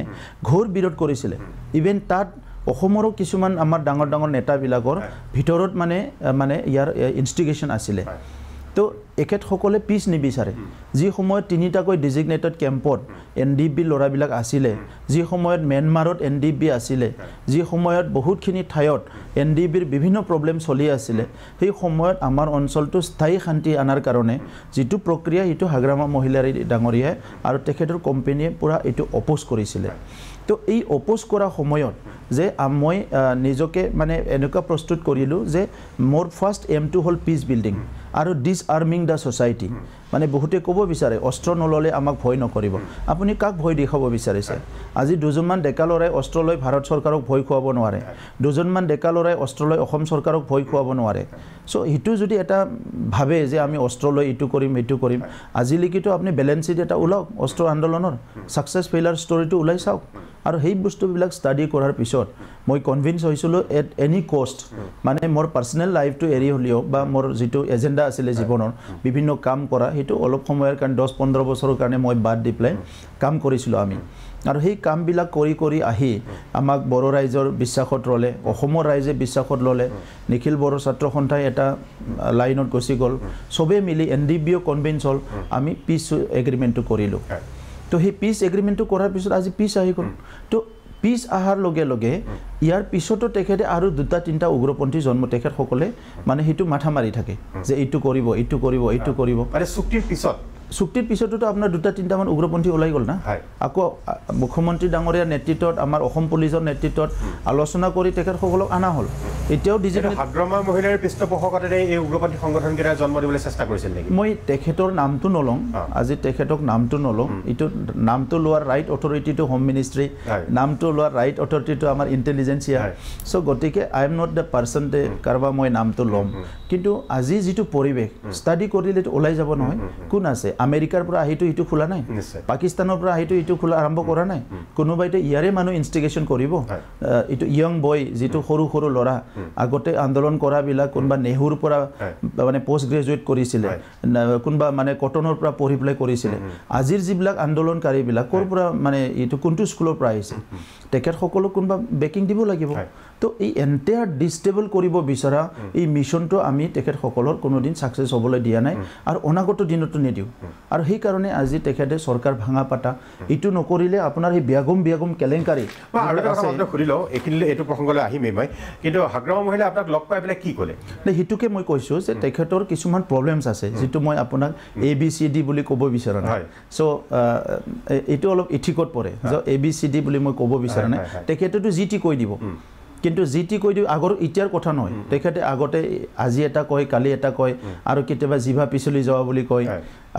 ঘোৰ বিৰোধ কৰিছিলে ইভেন তাত অসমৰো কিছুমান আমাৰ ডাঙৰ ডাঙৰ নেতাবিলাকৰ ভিতৰত মানে ইয়াৰ ইনষ্টিগেশ্যন আছিলে তো একেতসকলে পিছ নিবিচাৰে যি সময়ত তিনিটাকৈ ডিজিগনেটেড কেম্পত এনডিবি লৰাবিলাক আছিলে যি সময়ত মিয়ানমাৰত এনডিবি আছিলে যি সময়ত বহুতখিনি ঠাইত এনডিবিৰ বিভিন্ন প্ৰব্লেম চলি আছিলে সেই সময়ত আমাৰ অঞ্চলটো স্থায়ী শান্তি আনাৰ কাৰণে যেটো প্ৰক্ৰিয়া এটো হাগ্ৰামা মহিলাৰ ডাঙৰীয়া আৰু তেখেতৰ কোম্পানীয়ে পুৰা এটো অপোজ কৰিছিলে তো এই অপোজ কৰা সময়ত যে মই নিজকে মানে এনেকুৱা প্ৰস্তুত কৰিলো যে মোৰ ফাৰ্স্ট এম টু হল পিস বিল্ডিং আৰু ডিসআৰ্মিং দা সোসাইটি মানে বহুতে ক'ব বিচাৰে অস্ত্ৰ নললে আমাক ভয় নকৰিব আপুনি কাক ভয় দেখাব বিচাৰিছে আজি দুজনমান ডেকালৰাই অস্ত্ৰ লৈ ভাৰত চৰকাৰক ভয় খুৱাব নোৱাৰে দুজনমান ডেকালৰাই অস্ত্ৰ লৈ অসম চৰকাৰক ভয় খুৱাব নোৱাৰে সো হিটো যদি এটা ভাবে যে আমি অস্ত্ৰ লৈ ইটো কৰিম আজিলৈকেতো আপুনি বেলেন্স শিট এটা উলাওক অস্ত্ৰ আন্দোলনৰ সাকসেস ফেইলাৰ ষ্টৰীটো উলাই চাওক আৰু সেই বস্তুবিলাক ষ্টাডি কৰাৰ পিছত মই কনভিন্স হৈছিলো এট এনি কষ্ট মানে মোৰ পাৰ্সোনাল লাইফটো এৰি হলিও বা মোৰ যেটো এজেন্ডা আছিল জীৱনৰ বিভিন্ন কাম কৰা হেতু অলপ সময়ৰ কাৰণে 10-15 বছৰৰ কাৰণে মই বাদ দি প্লাই কাম কৰিছিলো আমি আৰু সেই কামবিলাক কৰি আহি আমাক বড় ৰাইজৰ বিশ্বাসত ৰলে অসমৰ ৰাইজে বিশ্বাসত ললে নিখিল বড় ছাত্ৰ সন্থাই এটা লাইনত গছি গল সবে মিলি এনডিবিও কনভিন্স হল আমি পিস এগ্ৰিমেন্টটো কৰিলো তো হি পিস এগ্ৰিমেন্টটো কৰাৰ পিছত আজি পিস আহি গল তো পিস আহাৰ লগে লগে ইয়াৰ পিছতো তেখেতে আৰু দুটা তিনটা উগ্ৰপন্থী জন্ম তেখেত সকলে মানে হিটো মাথা মাৰি থাকে যে এইটো কৰিব মানে চুক্তিৰ পিছতো আপোনাৰ দুটা তিনটা মান উগ্ৰপন্থী ওলাই গল না আকৌ মুখ্যমন্ত্ৰী ডাঙৰীয়াৰ নেতৃত্বত আমাৰ অসম পুলিচৰ নেতৃত্বত আলোচনা কৰি তেখেত সকলক আনা হল এতিয়াও ডিজিটেল হাগ্ৰামা মহিলাৰ পৃষ্ঠপোষকতাৰে এই উগ্ৰপন্থী সংগঠন কেইটা জন্ম দিবলৈ চেষ্টা কৰিছিল নেকি মই তেখেতৰ নামটো নলং আজি তেখেতক নামটো নলং ইটো নামটো লোৱাৰ right authority to home ministry নামটো লোৱাৰ ৰাইট অথৰিটি টু আমাৰ ইন্টেলিজেন্সিয়া সো গতিকে I am not the person তে কাৰবা মই নামটো লম কিন্তু আজি যেটো পৰিবেশ ষ্টাডি কৰিলে ওলাই যাব নহয় কোন আছে আমেৰিকাৰ পৰা আহিটো ইটো খোলা নাই পাকিস্তানৰ পৰা আহিটো ইটো খোলা আৰম্ভ কৰা নাই কোনোবাইতে ইয়াৰে মানুহ ইনষ্টিগেশ্যন কৰিব ইটো ইয়ং বয় যেটো সৰু লৰা আগতে আন্দোলন কৰা বিলা কোনবা নেহুৰ পৰা মানে পোষ্ট গ্ৰেজুৱেট কৰিছিল কোনবা মানে কটনৰ পৰা পঢ়ি প্লাই কৰিছিল আজিৰ যিবিলাক আন্দোলনকাৰী বিলা কৰ পৰা মানে ইটো কোনটো স্কুলৰ পৰা আহিছে তেখেত সকলো কোনবা বেকিং দিব লাগিব তো এই এন্টায়াৰ ডিস্টেবল কৰিব বিচৰা এই মিশনটো আমি তেখেত সকলৰ কোনোদিন সাকসেস হ'বলৈ দিয়া নাই আৰু অনাগত দিনতো নিদিও আৰু সেই কাৰণে আজি তেখেতে সৰকাৰ ভাঙা পাতা ইটো নকৰিলে আপোনাৰ এই বিয়াগম কেলেংকাৰী আৰু এটা কথা মই খুলিলো একিলে এটো প্ৰসংগলৈ আহিমেই মই কিন্তু হাগ্ৰামা মহিলা আপোনাক লগ পাই পেলাই কি ক'লে হিতুকে মই কৈছো যে তেখেতৰ কিছুমান প্ৰবলেমছ আছে যেটো মই আপোনাক ABCD বুলি ক'ব বিচাৰা নাই সো এটো অলপ ইথিকত পৰে যে ABCD বুলি মই ক'ব বিচাৰা নাই তেখেতেটো জিটি কৈ দিব কিন্তু জিটি কৈ দিও আগৰ ইতিয়াৰ কথা নহয় তেখেতে আগতে আজি এটা কয় কালি এটা কয় আৰু কেতিয়াবা জিভা পিছলি যাওয়া বুলি কয়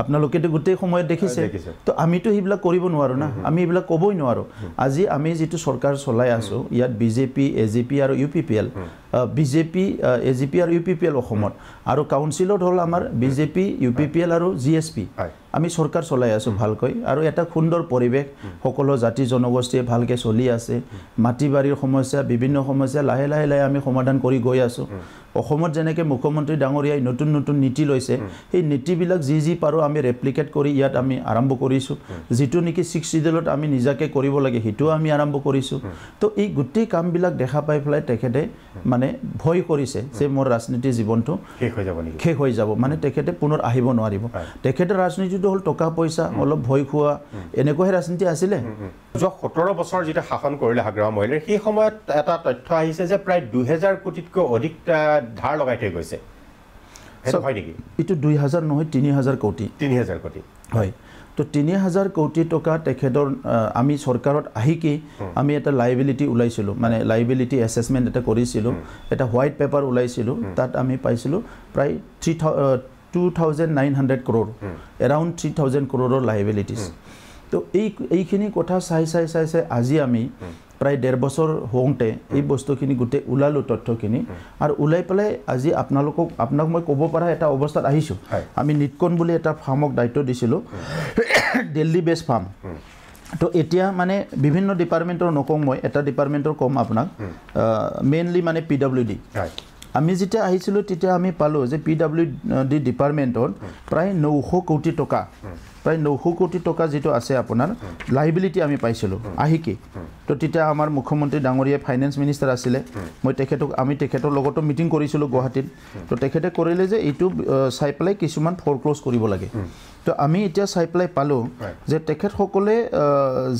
আপোনালোকেটো গোটেই সময়ত দেখিছে তো আমিতো হিবলা কৰিব নোৱাৰো না আমি হিবলা কবই নোৱাৰো আজি আমি যেটো সৰকাৰ চলাই আছো ইয়াত বিজেপি এজিপি আৰু ইউপিপিএল বিজেপি এজিপি আৰু ইউপিপিএল অসমত আৰু কাউন্সিলত হল আমাৰ বিজেপি ইউপিপিএল আৰু জিএসপি আমি সৰকাৰ চলাই আছো ভালকৈ আৰু এটা সুন্দৰ পৰিবেশ সকলো জাতি জনগোষ্ঠীয়ে ভালকে চলি আছে মাটিবাৰীৰ সমস্যা বিভিন্ন সমস্যা লাহে লাহে আমি সমাধান কৰি গৈ আছো অসমত যেনেকৈ মুখ্যমন্ত্ৰী ডাঙৰীয়াই নতুন নীতি লৈছে এই নীতিবিলাক যি পাৰো আমি ৰেপ্লিকেট কৰি ইয়াত আমি আৰম্ভ কৰিছো যেটো নেকি 6 শিডিউলত আমি নিজাকে কৰিব লাগে হিটো আমি আৰম্ভ কৰিছো তো এই গোটেই কামবিলাক দেখা পাই ফলাই তেখেতে মানে ভয় কৰিছে যে মোৰ ৰাজনীতি জীৱনটো শেষ হৈ যাব মানে তেখেতে পুনৰ আহিব নোৱাৰিব তেখেতে ৰাজনীতিটো হল টকা পইচা অলপ ভয় খোৱা এনেকৈ ৰাজনীতি আছিল 17 বছৰ যেটা শাসন কৰিলে হাগ্ৰামা মহিলাৰ সেই সময়ত এটা তথ্য আহিছে যে প্ৰায় 2000 কোটিতকৈ অধিক ধাৰ লগাই থৈ গৈছে হেতু হয় নেকি ইটো 2000 নহয় 3000 কোটি হয় তো 3000 কোটি টকা তেখেতৰ আমি সৰকাৰত আহি কি আমি এটা লায়াবিলিটি উলাইছিলো মানে লায়াবিলিটি অ্যাসেসমেন্ট এটা কৰিছিলো এটা হোয়াইট পেপাৰ উলাইছিলো তাত আমি পাইছিলো প্ৰায় 2900 crore around 3000 crore লায়াবিলিটিজ তো এইখিনি কথা চাই আজি আমি প্ৰায় 1.5 বছৰ হওঁতে এই বস্তুখিনি গুটে উলালো তথ্যখিনি আৰু উলাই পেলাই আজি আপোনাক মই ক'ব পাৰা এটা অৱস্থাত আহিছো আমি নিটকন বুলি এটা ফাৰ্মক দায়িত্ব দিছিলো দিল্লী বেস ফাৰ্ম তো এতিয়া মানে বিভিন্ন ডিপাৰ্টমেণ্টৰ নকওঁ মই এটা ডিপাৰ্টমেণ্টৰ ক'ম আপোনাক মেইনলি মানে PWD আমি যেতিয়া আহিছিলোঁ তেতিয়া আমি পালোঁ যে PWD ডিপাৰ্টমেণ্টত প্ৰায় 900 কোটি টকা প্ৰায় 900 কোটি টকা যেটো আছে আপোনাৰ লাইবিলিটি আমি পাইছিলোঁ আহিকি তো তেতিয়া আমাৰ মুখ্যমন্ত্ৰী ডাঙৰীয়া ফাইনেন্স মিনিষ্টাৰ আছিলে মই আমি তেখেতৰ লগতো মিটিং কৰিছিলোঁ গুৱাহাটীত তো তেখেতে কৰিলে যে এইটো চাই পেলাই কিছুমান ফৰক্ল'জ কৰিব লাগে তো আমি এতিয়া চাই পেলাই পালোঁ যে তেখেতসকলে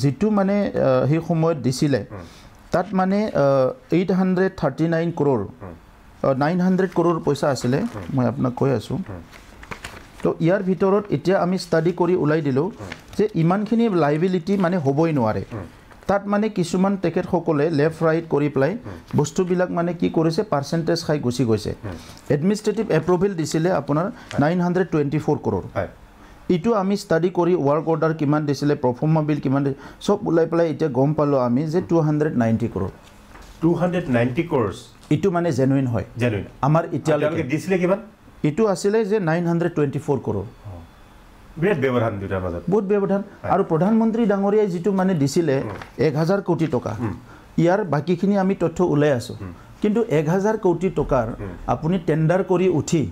যেটো মানে সেই সময়ত দিছিলে তাত মানে 839 কৰোৰ 900 কৰোৰ পইচা আছিলে মই আপোনাক কৈ আছোঁ তো ইয়াৰ ভিতৰত এতিয়া আমি ষ্টাডি কৰি ওলাই দিলোঁ যে ইমানখিনি লাইবিলিটি মানে হ'বই নোৱাৰে তাত মানে কিছুমান তেখেতসকলে লেফ্ট ৰাইট কৰি পেলাই বস্তুবিলাক মানে কি কৰিছে পাৰ্চেণ্টেজ খাই গুচি গৈছে এডমিনিষ্ট্ৰেটিভ এপ্ৰুভেল দিছিলে আপোনাৰ 924 কৰোৰ এইটো আমি ষ্টাডি কৰি ৱৰ্ক অৰ্ডাৰ কিমান দিছিলে প্ৰফৰ্মা বিল কিমান সব ওলাই পেলাই এতিয়া গম পালোঁ আমি যে 290 কৰোৰ 290 crores এইটো মানে জেনুইন হয় জেনুইন আমাৰ এতিয়ালৈকে দিছিলে কিমান এইটো আছিলে যে 924 কৰোৰ বিৰাট ব্যৱধান দুটাৰ মাজত বহুত ব্যৱধান আৰু প্ৰধানমন্ত্ৰী ডাঙৰীয়াই যেটো মানে দিছিলে 1000 কোটি টকা ইয়াৰ বাকিখিনি আমি তথ্য ওলাই আছোঁ কিন্তু 1000 কোটি টকাৰ আপুনি টেন্ডাৰ কৰি উঠি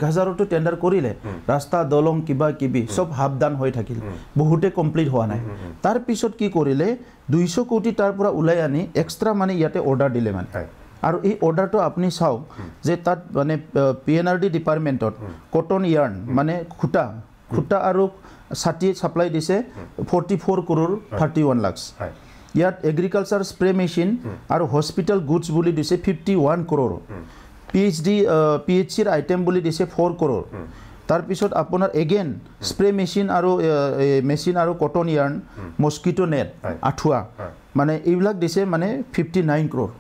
1000টো টেন্ডাৰ কৰিলে ৰাস্তা দলং কিবা কিবি সব হাবদান হৈ থাকিল বহুতে কমপ্লিট হোৱা নাই তাৰ পিছত কি কৰিলে 200 কোটি তাৰ পৰা ওলাই আনি এক্সট্ৰা মানে ইয়াতে অৰ্ডাৰ দিলে মানে আৰু এই অৰ্ডাৰটো আপুনি চাওক যে তাত মানে PNRD ডিপাৰ্টমেণ্টত কটন ইয়াৰ্ন মানে খুটা আৰু ছাতি ছাপ্লাই দিছে 44 কৰোৰ 31 লাখ ইয়াত এগ্ৰিকালচাৰ স্প্ৰে মেচিন আৰু হস্পিটেল গুডছ বুলি দিছে 51 কৰোৰ PHCৰ আইটেম বুলি দিছে 4 কৰোৰ তাৰ পিছত আপোনাৰ এগেইন স্প্ৰে মেচিন আৰু কটন ইয়াৰ্ন মস্কিটো নেট আঠুৱা মানে এইবিলাক দিছে মানে 59 কৰোৰ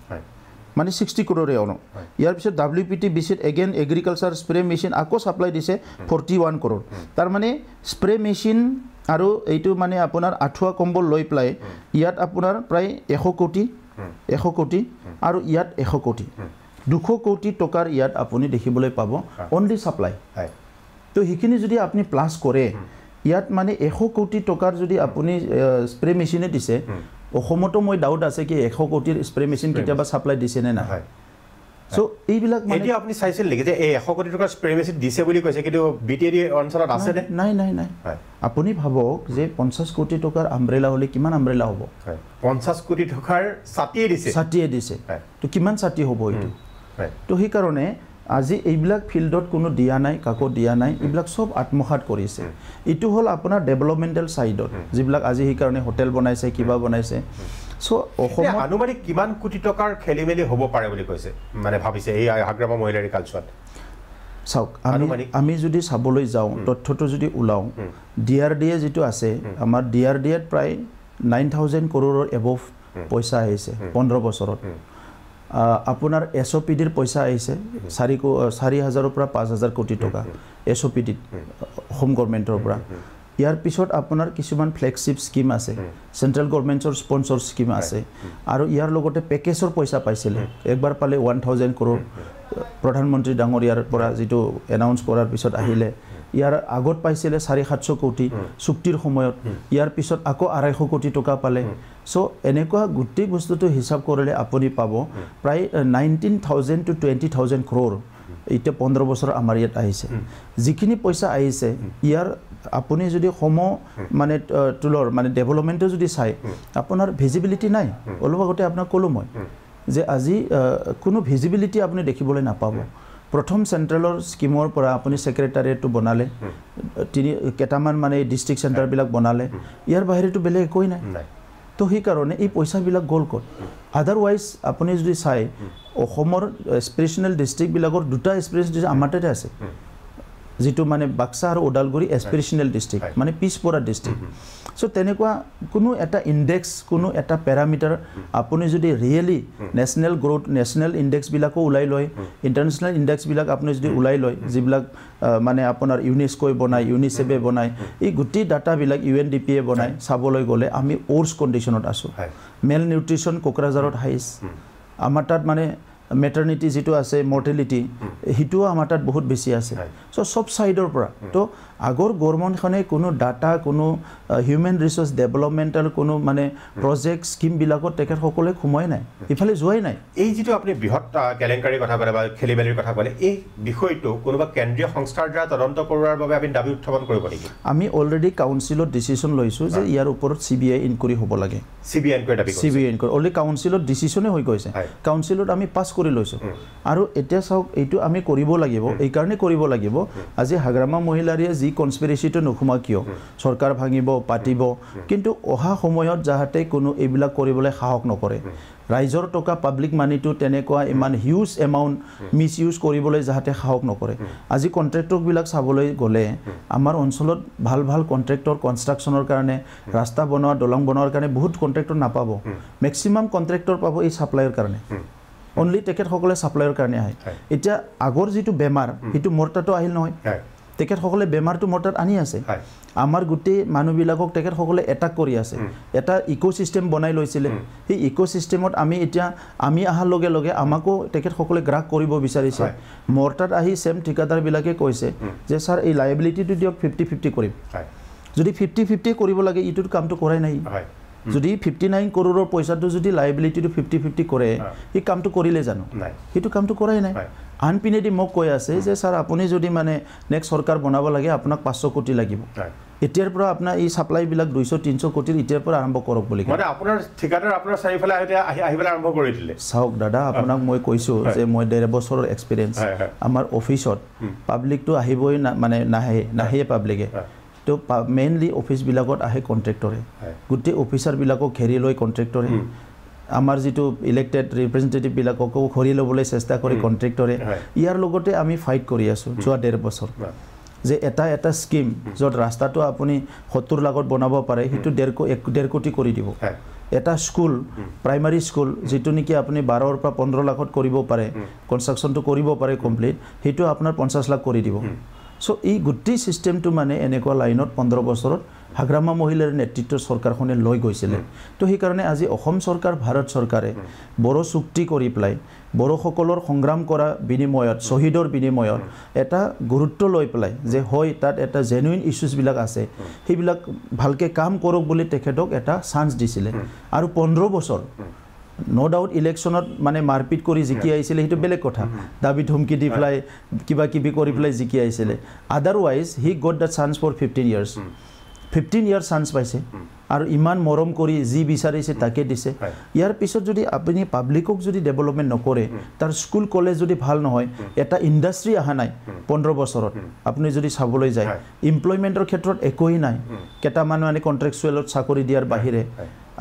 মানে 60 কৰোৰে অনো ইয়াৰ পিছত WPTBCত এগেইন এগ্ৰিকালচাৰ স্প্ৰে মেচিন আকৌ সাপ্লাই দিছে 41 কৰোৰ তাৰ মানে স্প্ৰে মেচিন আৰু এইটো মানে আপোনাৰ আঠুৱা কম্বল লৈ প্লাই ইয়াত আপোনাৰ প্ৰায় 100 কোটি আৰু ইয়াত 100 কোটি 200 কোটি টকাৰ ইয়াত আপুনি দেখিবলৈ পাব অনলি সাপ্লাই তো হিখিনি যদি আপুনি প্লাস কৰে ইয়াত মানে 100 কোটি টকাৰ যদি আপুনি স্প্ৰে মেচিনে দিছে অসমতো মই ডাউট আছে কি 100 কোটিৰ স্প্ৰে মেচিন কিতাবা সাপ্লাই দিছে নে না সো এইবিলাক মানে এটি আপনি চাইছিল নেকি যে এই 100 কোটি টকাৰ স্প্ৰে মেচিন দিছে বুলি কৈছে কিন্তু বিটিএডি অঞ্চলত আছে নে নাই আপুনি ভাবক যে 50 কোটি টকাৰ আমব্ৰেলা হলে কিমান আমব্ৰেলা হ'ব 50 কোটি টকাৰ ছাতিয়ে দিছে তো কিমান ছাতি হ'ব এইটো তো সেই কাৰণে আজি এইবিলাক ফিল্ডত কোনো দিয়া নাই কাকো দিয়া নাই এইবিলাক সব আত্মসাত কৰিছে এইটো হল আপোনাৰ ডেভেলপমেন্টাল সাইডত যিবিলাক আজি সেই কাৰণে হোটেল বনাইছে কিবা বনাইছে সো অসমত আনুমানিক কিমান কোটি টকাৰ খেলিমেলি হ'ব পাৰে বুলি কৈছে মানে ভাবিছে এই হাগ্ৰামা মহিলাৰ কালচত চাওক আমি যদি চাবলৈ যাওঁ তথ্যটো যদি ওলাও ডিআৰডিএ যেটো আছে আমাৰ ডিআৰডিএত প্ৰায় 9000 কৰোৰৰ এবভ পইচা আহিছে 15 বছৰত আপোনাৰ এসওপিডিৰ পইচা আহিছে 4000 পৰা 5000 কোটি টকা এসওপিডি হোম গভৰ্ণমেণ্টৰ পৰা ইয়াৰ পিছত আপোনাৰ কিছুমান ফ্লেগশিপ স্কিম আছে সেন্ট্ৰেল গভৰ্ণমেণ্টৰ স্পন্সৰ স্কিম আছে আৰু ইয়াৰ লগতে পেকেজৰ পইচা পাইছিলে একবাৰ পালে 1000 কৰোৰ প্ৰধানমন্ত্ৰী ডাঙৰীয়াৰ পৰা যেটো এনাউন্স কৰাৰ পিছত আহিলে ইয়াৰ আগত পাইছিলে 750 কোটি চুক্তিৰ সময়ত ইয়াৰ পিছত আকৌ 250 কোটি টকা পালে সো এনেকুৱা গুটি বস্তুটো হিসাব কৰিলে আপুনি পাব প্ৰায় 19000 to 20000 crore এটা 15 বছৰ আমাৰ ইয়াত আহিছে যিখিনি পইচা আহিছে ইয়াৰ আপুনি যদি মানে টুলৰ মানে ডেভেলপমেন্ট যদি চাই আপোনাৰ ভিজিবিলিটি নাই অলপ আগতে আপোনাক কলো মই যে আজি কোনো ভিজিবিলিটি আপুনি দেখিবলৈ নাপাব প্ৰথম সেন্ট্ৰেলৰ স্কিমৰ পৰা আপুনি সেক্ৰেটাৰিয়েটটো বনালে তিনি কেটামান মানে ডিস্ট্ৰিক্ট সেন্টাৰ বিলাক বনালে ইয়াৰ বাহিৰেটো বেলেগ একোই নাই তো সেই কাৰণে এই পইচা বিলাক গল ক'ত আদাৰৱাইজ আপুনি যদি চাই অসমৰ স্পেচিয়েল ডিস্ট্ৰিক্ট বিলাকৰ দুটা স্পেচিয়েল আমাৰ তাতে আছে যেটো মানে বাক্সা আৰু ওদালগুৰি স্পেচিয়েল ডিস্ট্ৰিক্ট মানে পিছপৰা ডিস্ট্ৰিক্ট সো তেনেকুৱা কোনো এটা ইনডেক্স কোনো এটা প্যাৰামিটাৰ আপুনি যদি really national growth national index বিলাকো উলাই লয় ইন্টাৰনেশনাল ইনডেক্স বিলাক আপুনি যদি উলাই লয় যিবিলাক মানে আপোনাৰ ইউনেস্কোই বনাই ইউনিসেফে বনাই এই গুটি ডাটা বিলাক UNDPয়ে বনাই চাবলৈ গলে আমি ওৰ্স কন্ডিশনত আছো মেল নিউট্ৰিশন কোকৰাঝাৰত হাইস আমাৰ তাত মানে মেটাৰনিটি যেটো আছে মৰ্টেলিটি হিটো আমাৰ তাত বহুত বেছি আছে সো সব সাইডৰ পৰা তো আগৰ গভৰ্ণমেণ্টখনে কোনো ডাটা কোনো হিউমেন ৰিচোৰ্চ ডেভেলপমেণ্টেল কোনো মানে প্ৰজেক্ট স্কিমবিলাকত তেখেতসকলে সোমাই নাই ইফালে যোৱাই নাই এই যিটো আপুনি বৃহৎ কেলেংকাৰীৰ কথা ক'লে বা খেলি মেলিৰ কথা ক'লে এই বিষয়টো কোনোবা কেন্দ্ৰীয় সংস্থাৰ দ্বাৰা তদন্ত কৰোৱাৰ বাবে আপুনি দাবী উত্থাপন কৰিব নেকি আমি অলৰেডি কাউন্সিলত ডিচিশ্যন লৈছোঁ যে ইয়াৰ ওপৰত CBI ইনকুৱাৰী হ'ব লাগে CBI ইনকুৱাৰী দাবী কৰিছে CBI ইনকুৱাৰী অলৰেডি কাউন্সিলত ডিচিশ্যনে হৈ গৈছে কাউন্সিলত আমি পাছ কৰি লৈছোঁ আৰু এতিয়া চাওক এইটো আমি কৰিব লাগিব এইকাৰণে কৰিব লাগিব আজি হাগ্ৰামা মহিলাৰীয়ে যি কনস্পিৰেচিটো নোসোমা কিয় চৰকাৰ ভাঙিব পাতিব কিন্তু অহা সময়ত যাহাতে কোনো এইবিলাক কৰিবলৈ সাহস নকৰে ৰাইজৰ টকা পাব্লিক মানিটো তেনেকুৱা ইমান হিউজ এমাউণ্ট মিছ ইউজ কৰিবলৈ যাহাতে সাহস নকৰে আজি কণ্ট্ৰেক্টৰবিলাক চাবলৈ গ'লে আমাৰ অঞ্চলত ভাল ভাল কণ্ট্ৰেক্টৰ কনষ্ট্ৰাকশ্যনৰ কাৰণে ৰাস্তা বনোৱা দলং বনোৱাৰ কাৰণে বহুত কণ্ট্ৰেক্টৰ নাপাব মেক্সিমাম কণ্ট্ৰেক্টৰ পাব এই ছাপ্লাইৰ কাৰণে অনলি তেখেতসকলে ছাপ্লাইৰ কাৰণে আহে এতিয়া আগৰ যিটো বেমাৰ সেইটো মোৰ তাতো আহিল নহয় তেখেতসকলে বেমাৰটো মোৰ তাত আনি আছে আমাৰ গোটেই মানুহবিলাকক তেখেতসকলে এটাক কৰি আছে এটা ইক'চিষ্টেম বনাই লৈছিলে সেই ইক'চিষ্টেমত আমি অহাৰ লগে লগে আমাকো তেখেতসকলে গ্ৰাহক কৰিব বিচাৰিছে মোৰ তাত আহি চেম ঠিকাদাৰবিলাকে কৈছে যে ছাৰ এই লাইবিলিটিটো দিয়ক 50-50 কৰিম যদি 50-50 কৰিব লাগে ইটোৰ কামটো কৰাই নাই যদি 59 কৰোৰৰ পইচাটো যদি লাইবিলিটিটো 50-50 কৰে এই কামটো কৰিলে জানো সেইটো কামটো কৰাই নাই আনপিনেদি মোক কৈ আছে যে ছাৰ আপুনি যদি মানে নেক্সট চৰকাৰ বনাব লাগে আপোনাক 500 কোটি লাগিব এতিয়াৰ পৰা আপোনাৰ এই ছাপ্লাইবিলাক 200-300 কোটিৰ এতিয়াৰ পৰা আৰম্ভ কৰক বুলি মানে আপোনাৰ ঠিকাদাৰ আপোনাৰ চাৰিফালে আহিবলৈ আৰম্ভ কৰি দিলে চাওক দাদা আপোনাক মই কৈছোঁ যে মই 1.5 বছৰৰ এক্সপিৰিয়েঞ্চ আমাৰ অফিচত পাব্লিকটো আহিবই মানে নাহে পাব্লিকে তো মেইনলি অফিচবিলাকত আহে কণ্ট্ৰেক্টৰে গোটেই অফিচাৰবিলাকক ঘেৰি লৈ কণ্ট্ৰেক্টৰে আমাৰ যিটো ইলেক্টেড ৰিপ্ৰেজেণ্টেটিভবিলাককো ঘৰি ল'বলৈ চেষ্টা কৰি কণ্ট্ৰেক্টৰে ইয়াৰ লগতে আমি ফাইট কৰি আছোঁ যোৱা 1.5 বছৰ যে এটা স্কিম য'ত ৰাস্তাটো আপুনি 70 লাখত বনাব পাৰে সেইটো 1.5 কোটি কৰি দিব এটা স্কুল প্ৰাইমাৰী স্কুল যিটো নেকি আপুনি 12 পৰা 15 লাখত কৰিব পাৰে কনষ্ট্ৰাকশ্যনটো কৰিব পাৰে কমপ্লিট সেইটো আপোনাৰ 50 লাখ কৰি দিব সো এই গোটেই সিস্টেমটো মানে এনেকুৱা লাইনত 15 বছৰত হাগ্ৰামা মহিলাৰ নেতৃত্বৰ চৰকাৰখনে লৈ গৈছিলে তো সেই কাৰণে আজি অসম চৰকাৰ ভাৰত চৰকাৰে বড়ো চুক্তি কৰি প্লাই বড়োসকলৰ সংগ্ৰাম কৰা বিনিময়ত শহীদৰ বিনিময়ত এটা গুৰুত্ব লৈ প্লাই যে হয় তাত এটা জেনুইন ইস্যুজবিলাক আছে সেইবিলাক ভালকে কাম কৰক বুলি তেখেতক এটা চান্স দিছিলে আৰু 15 বছৰ নো ডাউট ইলেকশ্যনত মানে মাৰপিট কৰি জিকি আহিছিলে সেইটো বেলেগ কথা দাবী ধমকি দি পেলাই কিবা কিবি কৰি পেলাই জিকি আহিছিলে otherwise he got the chance for 15 years 15 year chance পাইছে আৰু ইমান মৰম কৰি যি বিচাৰিছে তাকে দিছে ইয়াৰ পিছত যদি আপুনি পাব্লিকক যদি ডেভেলপমেণ্ট নকৰে তাৰ স্কুল কলেজ যদি ভাল নহয় এটা ইণ্ডাষ্ট্ৰী অহা নাই 15 বছৰত আপুনি যদি চাবলৈ যায় এমপ্লয়মেণ্টৰ ক্ষেত্ৰত একোই নাই কেইটামান মানে কণ্ট্ৰেকচুৱেলত চাকৰি দিয়াৰ বাহিৰে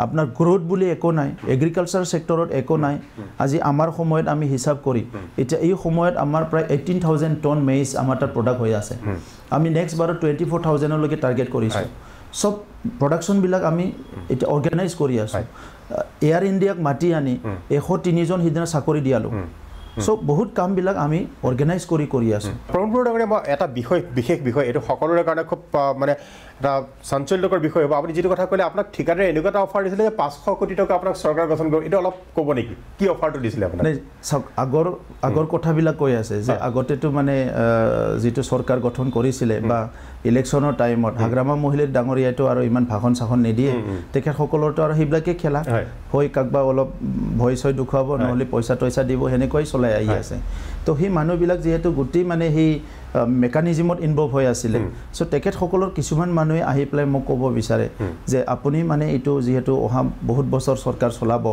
আপনার গ্রোথ বলে একো নাই এগ্রিকালচার সেক্টরত একো নাই আজি আমার সময়ত আমি হিসাব করি এটা এই সময়ত আমার প্রায় 18,000 টন মেইজ আমার তার প্রোডাক্ট হয়ে আছে আমি নেক্সট বারো 24,000 লগে টার্গেট করিছো সব প্রোডাকশন বিলাক আমি এটা অর্গানাইজ করি আছো এয়ার ইন্ডিয়াক মাটি আনি 103 জন হিদিনা চাকরি দিয়ালো সো বহুত কাম বিলাক আমি অর্গানাইজ কৰি আছো প্ৰমোদৰ ডাঙৰীয়া মই এটা বিশেষ বিষয় এটো সকলোৰে কাৰণে খুব মানে এটা সঞ্চয়কৰ বিষয় হ'ব আপুনি যেটো কথা কলে আপোনাক ঠিকাদাৰে এনেকুৱা এটা অফাৰ দিছিলে যে 500 কোটি টকা আপোনাক চৰকাৰ গঠন কৰিব এটা অলপ ক'ব নেকি কি অফাৰটো দিছিলে আপোনাক মানে আগৰ কথাবিলাক কৈ আছে যে আগতেটো মানে যেটো চৰকাৰ গঠন কৰিছিলে বা ইলেকশ্যনৰ টাইমত হাগ্ৰামা মহিলাৰ ডাঙৰীয়াটো আৰু ইমান ভাষণ সাখন নিদিয়ে তেখেত সকলৰটো আৰু হিবিলাকে খেলা হয় কাকবা অলপ ভইচ হয় দুখাব নহলে পইচা দিব হেনেকৈ চলাই আহি আছে তো সেই মানুহবিলাক যেহেতু গুটি মানে সেই মেকানিজমত ইনভলভ হৈ আছিল সো তেখেত সকলৰ কিছুমান মানুহে আহি প্লাই মোক ক'ব বিচাৰে যে আপুনি মানে এটো যেহেতু অহা বহুত বছৰ চৰকাৰ চলাব